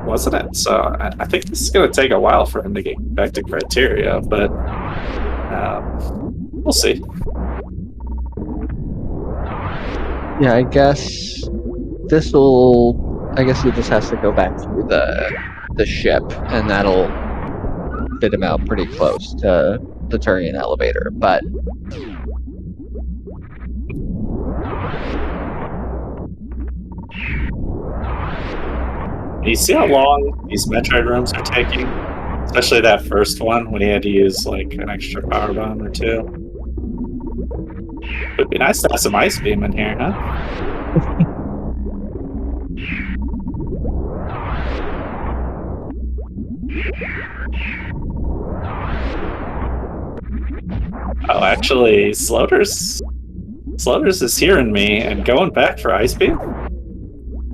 wasn't it? So I think this is going to take a while for him to get back to Criteria, but we'll see. Yeah, I guess this will. I guess he just has to go back through the ship, and that'll fit him out pretty close to the Tourian elevator. But You see how long these Metroid rooms are taking? Especially that first one when he had to use like an extra power bomb or two. Would be nice to have some Ice Beam in here, huh? Oh, actually, Sloaters is hearing me and going back for Ice Beam.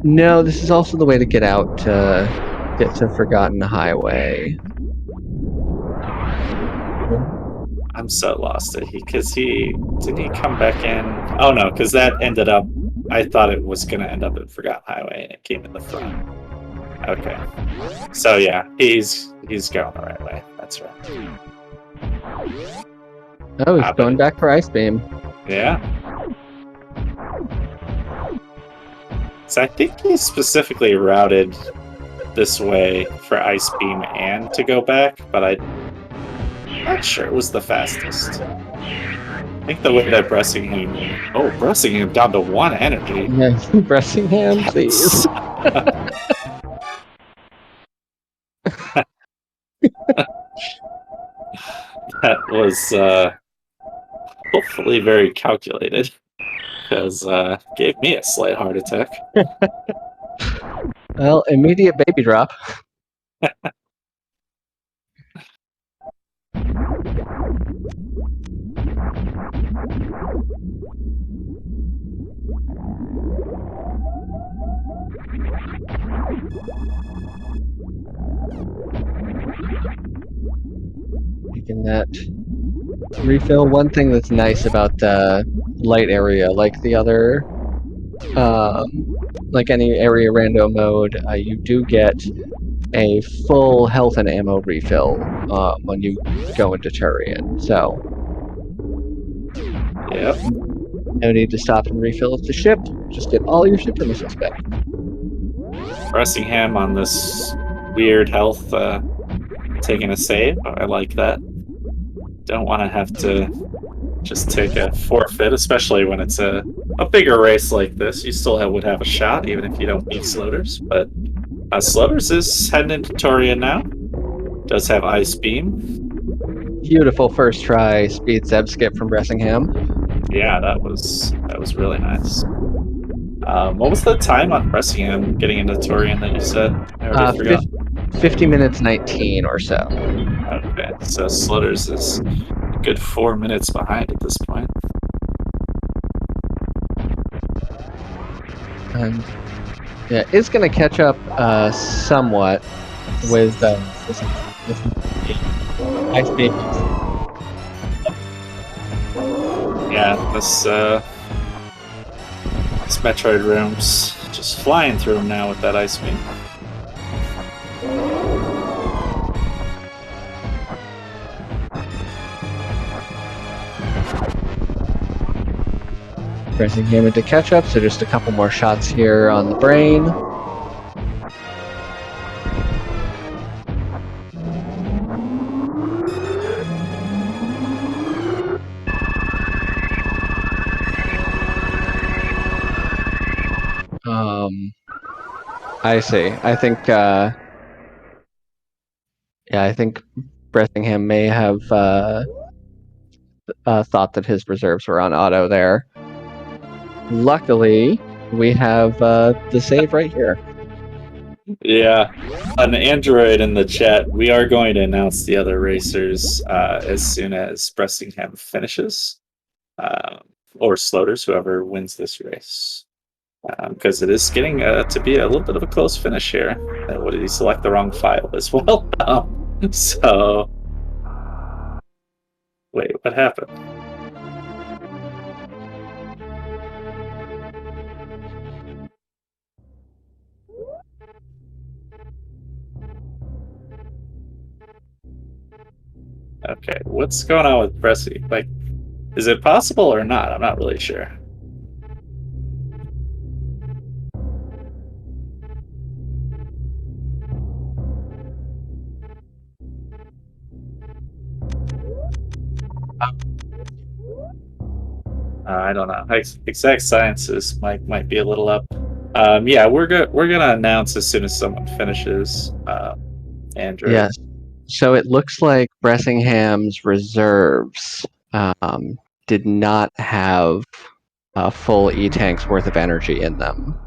no, this is also the way to get out to get to Forgotten Highway. I'm so lost because didn't he come back in? Oh no, because that ended up. I thought it was gonna end up at Forgotten Highway, and it came in the front. Okay, so yeah, he's going the right way. That's right. Oh, he's going back for Ice Beam. Yeah. So I think he specifically routed this way for Ice Beam and to go back, but I'm not sure it was the fastest. I think the way that Bressingham down to 1 energy. Yeah, Bressingham, please. That was hopefully very calculated, because gave me a slight heart attack. Well, immediate baby drop. Making that refill. One thing that's nice about the light area, like the other, like any area rando mode, you do get a full health and ammo refill when you go into Tourian. So, Yep. no need to stop and refill at the ship. Just get all your super missiles back. Bressingham on this weird health, taking a save. I like that. Don't want to have to just take a forfeit, especially when it's a bigger race like this. You still would have a shot, even if you don't beat Sloaters. But Sloaters is heading into Tourian now. Does have Ice Beam. Beautiful first try speed Zeb skip from Bressingham. Yeah, that was really nice. What was the time on Bressingham getting into Tourian that you said? I already forgot. 50 minutes 19 or so. Okay, so Slutters is a good 4 minutes behind at this point. And yeah, it's going to catch up somewhat with ice baby. Yeah, this Metroid room's just flying through them now with that ice beam. Pressing him into catch up, so just a couple more shots here on the brain. I see. I think, yeah, I think Bressingham may have thought that his reserves were on auto there. Luckily, we have the save right here. Yeah, an Android in the chat. We are going to announce the other racers as soon as Bressingham finishes, or Sloaters, whoever wins this race. Because it is getting to be a little bit of a close finish here. What did he select the wrong file as well? So, wait, what happened? Okay, what's going on with Bressy? Like, is it possible or not? I'm not really sure. I don't know. Exact Sciences might be a little up. Yeah, we're gonna announce as soon as someone finishes. Andrew. Yes. So it looks like Bressingham's reserves did not have a full E-tank's worth of energy in them.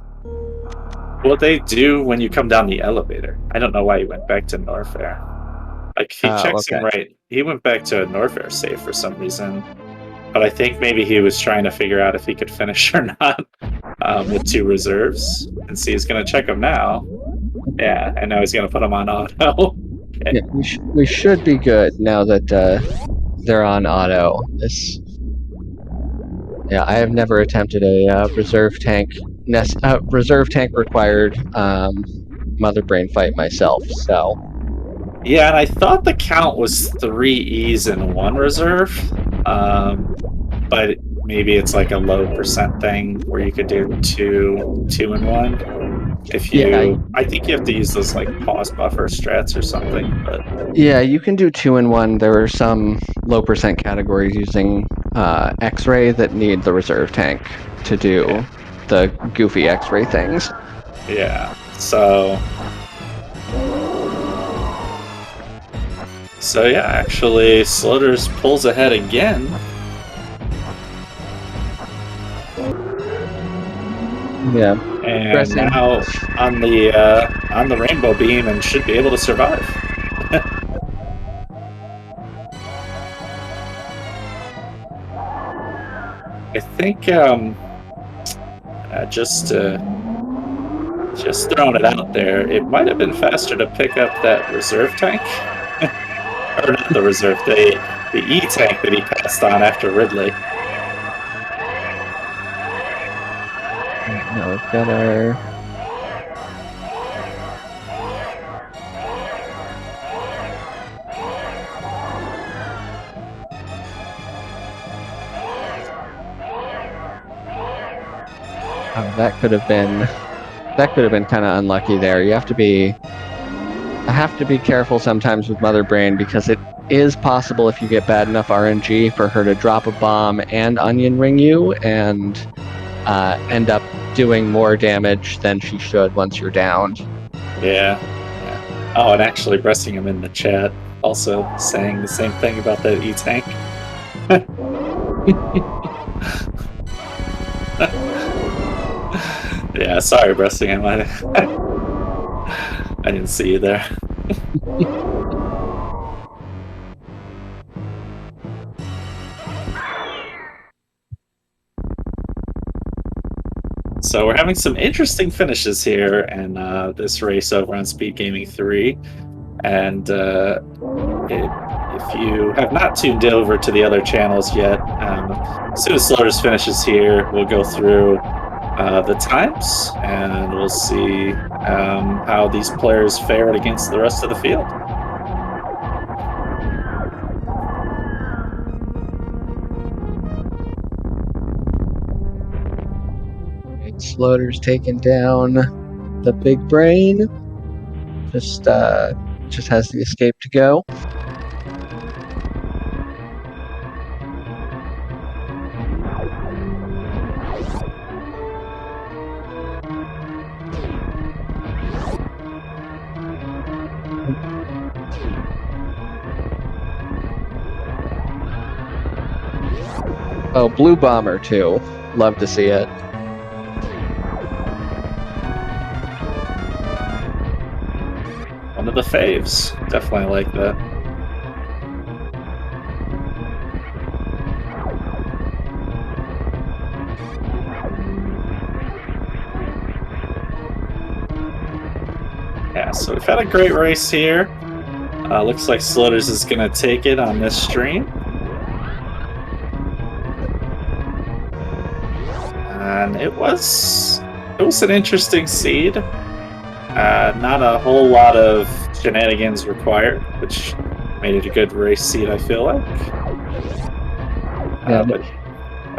Well, they do when you come down the elevator. I don't know why he went back to Norfair. Like, he checks him right. He went back to a Norfair save for some reason. But I think maybe he was trying to figure out if he could finish or not with 2 reserves. And see, he's going to check them now. Yeah, and now he's going to put them on auto. Okay. Yeah, we should be good now that they're on auto. Yeah, I have never attempted a reserve tank required mother brain fight myself. So yeah, and I thought the count was 3 E's and 1 reserve, but maybe it's like a low percent thing where you could do 2 and 1. If you, yeah, I think you have to use those like pause buffer strats or something. But yeah, you can do 2 and 1. There are some low percent categories using X-ray that need the reserve tank to do the goofy X-ray things. Yeah. So yeah, actually, Sloaters pulls ahead again. Yeah. And now on the rainbow beam and should be able to survive. I think just throwing it out there, it might have been faster to pick up that reserve tank. Or not the reserve, the E-tank that he passed on after Ridley. No, we've got our... Oh, that could have been kind of unlucky there. I have to be careful sometimes with Mother Brain because it is possible if you get bad enough RNG for her to drop a bomb and onion ring you and end up doing more damage than she should once you're downed. Yeah. Oh, and actually Bressingham in the chat also saying the same thing about that E-tank. Yeah, sorry, Bressingham. I didn't see you there. So we're having some interesting finishes here in this race over on Speed Gaming 3. And if you have not tuned over to the other channels yet, as soon as Sloaters finishes here, we'll go through the times and we'll see how these players fared against the rest of the field. Sloaters taking down the big brain. Just has the escape to go. Oh, Blue Bomber too. Love to see it. One of the faves. Definitely like that. Yeah, so we've had a great race here. Looks like Sloaters is going to take it on this stream. And it was an interesting seed. Not a whole lot of shenanigans required, which made it a good race seed, I feel like. Yeah, but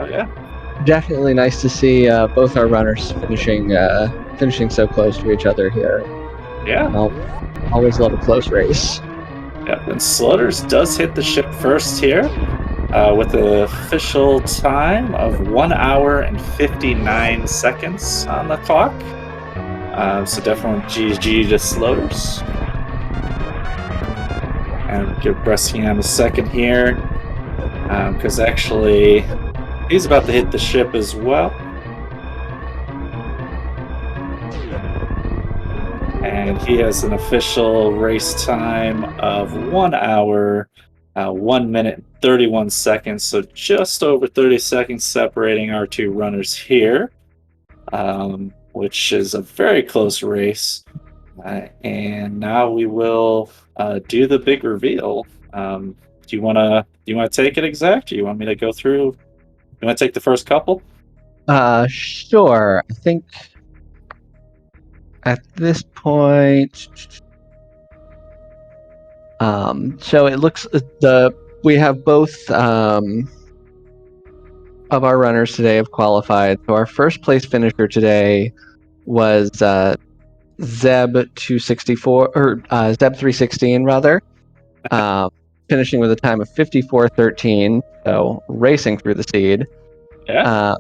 yeah, definitely nice to see both our runners finishing so close to each other here. Yeah. I'll always love a close race. Yeah, and Sloaters does hit the ship first here with an official time of 1 hour and 59 seconds on the clock. So definitely GG to Sloaters. And give Bressingham a second here, because actually he's about to hit the ship as well. And he has an official race time of 1 hour, 1 minute, 31 seconds. So just over 30 seconds separating our two runners here, which is a very close race. And now we will do the big reveal. Do you want to take it, Exact? Or you want me to go through? You want to take the first couple? Sure. I think at this point, so it looks we have both of our runners today have qualified. So our first place finisher today was Zeb264 or Zeb316 rather, finishing with a time of 54:13. So racing through the seed. Yeah.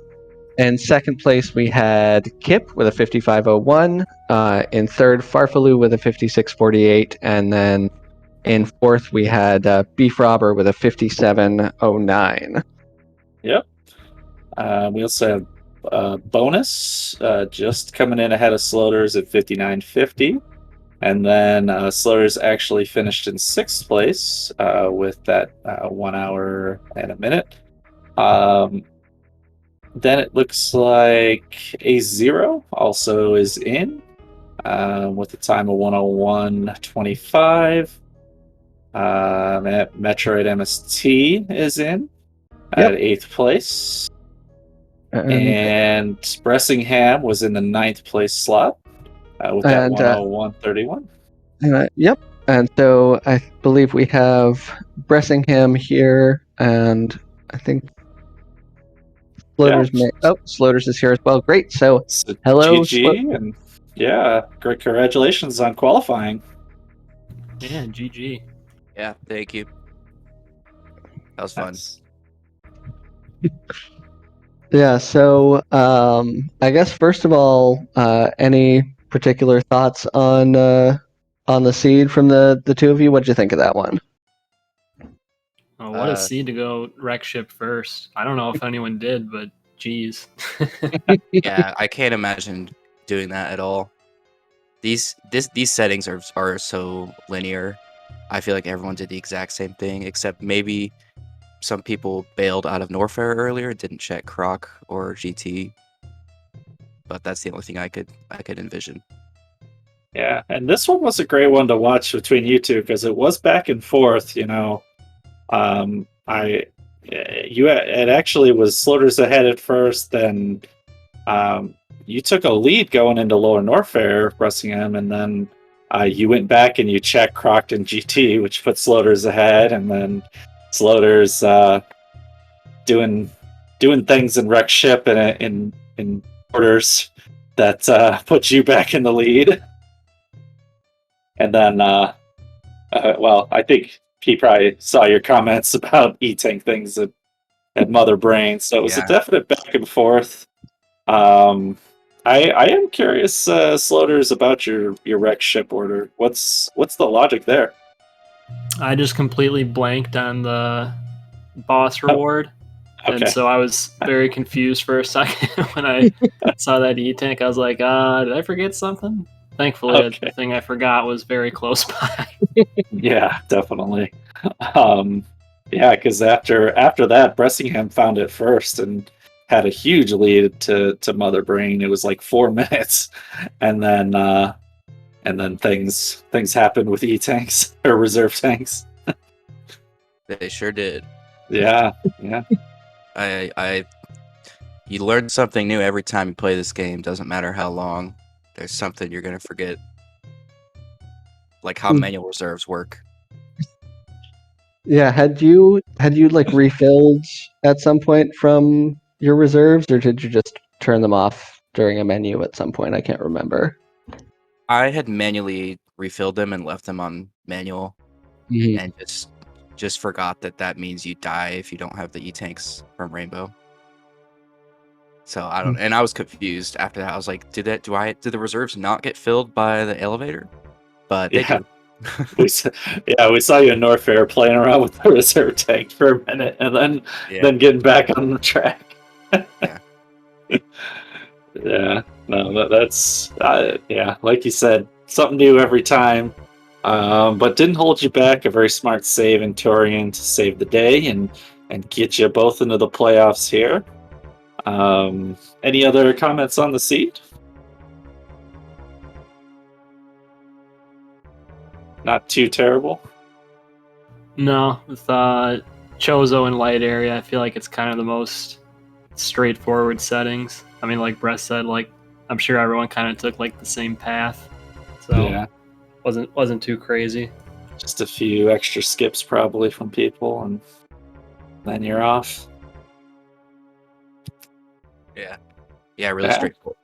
In second place, we had Kip with a 55:01. In third, Farfaloo with a 56:48. And then in fourth, we had Beef Robber with a 57:09. Yep. We also have bonus just coming in ahead of Sloaters at 59:50. And then Sloaters actually finished in sixth place with that 1 hour and a minute. Then it looks like A0 also is in with a time of 1:01:25. Metroid MST is in at 8th place. And Bressingham was in the 9th place slot with that 1:01:31. Yep. And so I believe we have Bressingham here, and I think Sloaters Sloaters is here as well. Great. So hello, GG, and yeah, great congratulations on qualifying. Yeah, GG. Yeah, thank you. That was fun. Yeah, so I guess first of all, any particular thoughts on the seed from the two of you? What'd you think of that one? Oh, what a seed to go wreck ship first. I don't know if anyone did, but geez. Yeah, I can't imagine doing that at all. these settings are so linear. I feel like everyone did the exact same thing, except maybe some people bailed out of Norfair earlier, didn't check Croc or GT. But that's the only thing I could envision. Yeah, and this one was a great one to watch between you two because it was back and forth. It actually was Sloaters ahead at first, then you took a lead going into Lower Norfair, Bressingham, and then you went back and you checked Croc and GT, which put Sloaters ahead, and then Sloaters doing things in wreck ship and in orders that put you back in the lead. And then, well, I think he probably saw your comments about E-Tank things at Mother Brain, so it was a definite back and forth. I am curious, Sloaters, about your wreck ship order. What's the logic there? I just completely blanked on the boss reward. Okay. And so I was very confused for a second when I saw that E-Tank. I was like, did I forget something? Thankfully, the thing I forgot was very close by. Yeah, definitely. Yeah, because after that, Bressingham found it first and had a huge lead to Mother Brain. It was like 4 minutes, and then things happened with E-Tanks or reserve tanks. They sure did. Yeah. You learn something new every time you play this game. Doesn't matter how long. There's something you're gonna forget, like how manual reserves work. Yeah, had you like refilled at some point from your reserves, or did you just turn them off during a menu at some point? I can't remember. I had manually refilled them and left them on manual, and just forgot that means you die if you don't have the E-Tanks from Rainbow. So I don't, and I was confused after that. I was like, did the reserves not get filled by the elevator? But they do. we saw you in Norfair playing around with the reserve tank for a minute, and then getting back on the track. Yeah, no, that's like you said, something new every time. But didn't hold you back. A very smart save in Tourian to save the day and get you both into the playoffs here. Any other comments on the seed? Not too terrible. No, with Chozo and light area, I feel like it's kind of the most straightforward settings. I mean, like Brett said, like I'm sure everyone kind of took like the same path, so wasn't too crazy. Just a few extra skips probably from people, and then you're off. Yeah, really straightforward.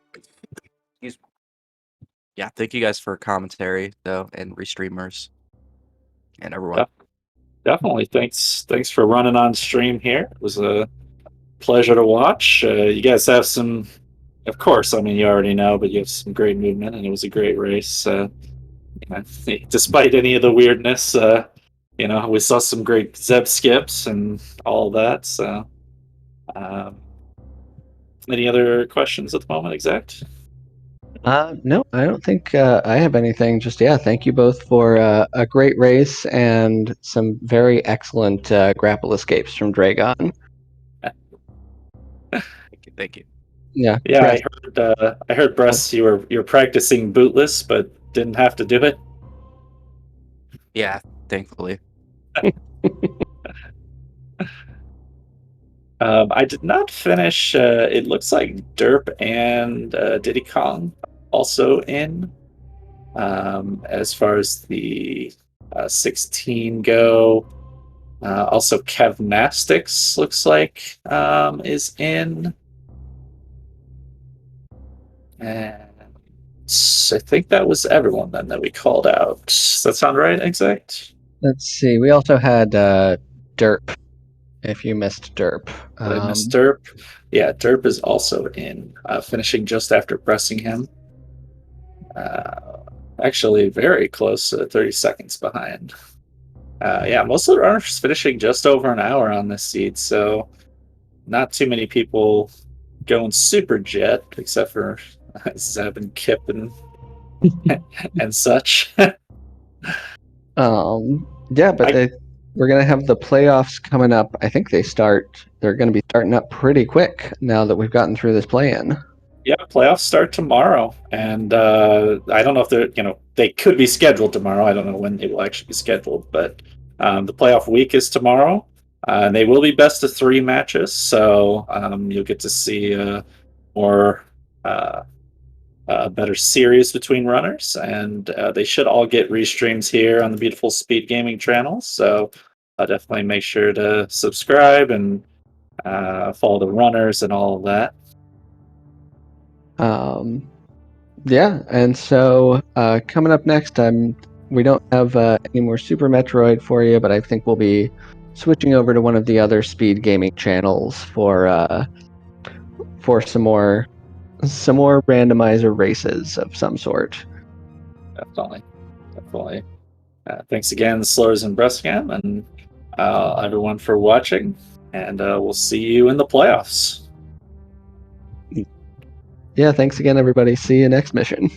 Yeah, thank you guys for commentary though, and restreamers, and everyone. Definitely, thanks for running on stream here. It was a pleasure to watch. You guys have some, of course. I mean, you already know, but you have some great movement, and it was a great race. Despite any of the weirdness, we saw some great Zeb skips and all that. So, any other questions at the moment, Exact? No, I don't think I have anything. Just thank you both for a great race and some very excellent grapple escapes from Dragon. Thank you. Yeah. I heard Bress, you were practicing bootless, but didn't have to do it. Yeah, thankfully. I did not finish. It looks like Derp and Diddy Kong also in. As far as the 16 go, also Kevnastics looks like is in. And I think that was everyone then that we called out. Does that sound right, Exact? Let's see. We also had Derp. If you missed Derp, I missed Derp. Yeah, Derp is also in, finishing just after Bressingham. Actually, very close, 30 seconds behind. Most of the runners finishing just over an hour on this seed, so not too many people going super jet, except for Zeb and Kip and and such. Yeah, but we're gonna have the playoffs coming up. I think they're gonna be starting up pretty quick now that we've gotten through this play-in. Yeah, playoffs start tomorrow, and I don't know if they could be scheduled tomorrow. I don't know when they will actually be scheduled, but the playoff week is tomorrow. They will be best of 3 matches, so you'll get to see more better series between runners, and they should all get restreams here on the beautiful SpeedGaming channel. So definitely make sure to subscribe and follow the runners and all of that. Yeah, and so coming up next, we don't have any more Super Metroid for you, but I think we'll be switching over to one of the other SpeedGaming channels for some more randomizer races of some sort. Definitely. Thanks again, Sloaters and Bressingham, and everyone for watching, and we'll see you in the playoffs. Yeah, thanks again, everybody. See you next mission.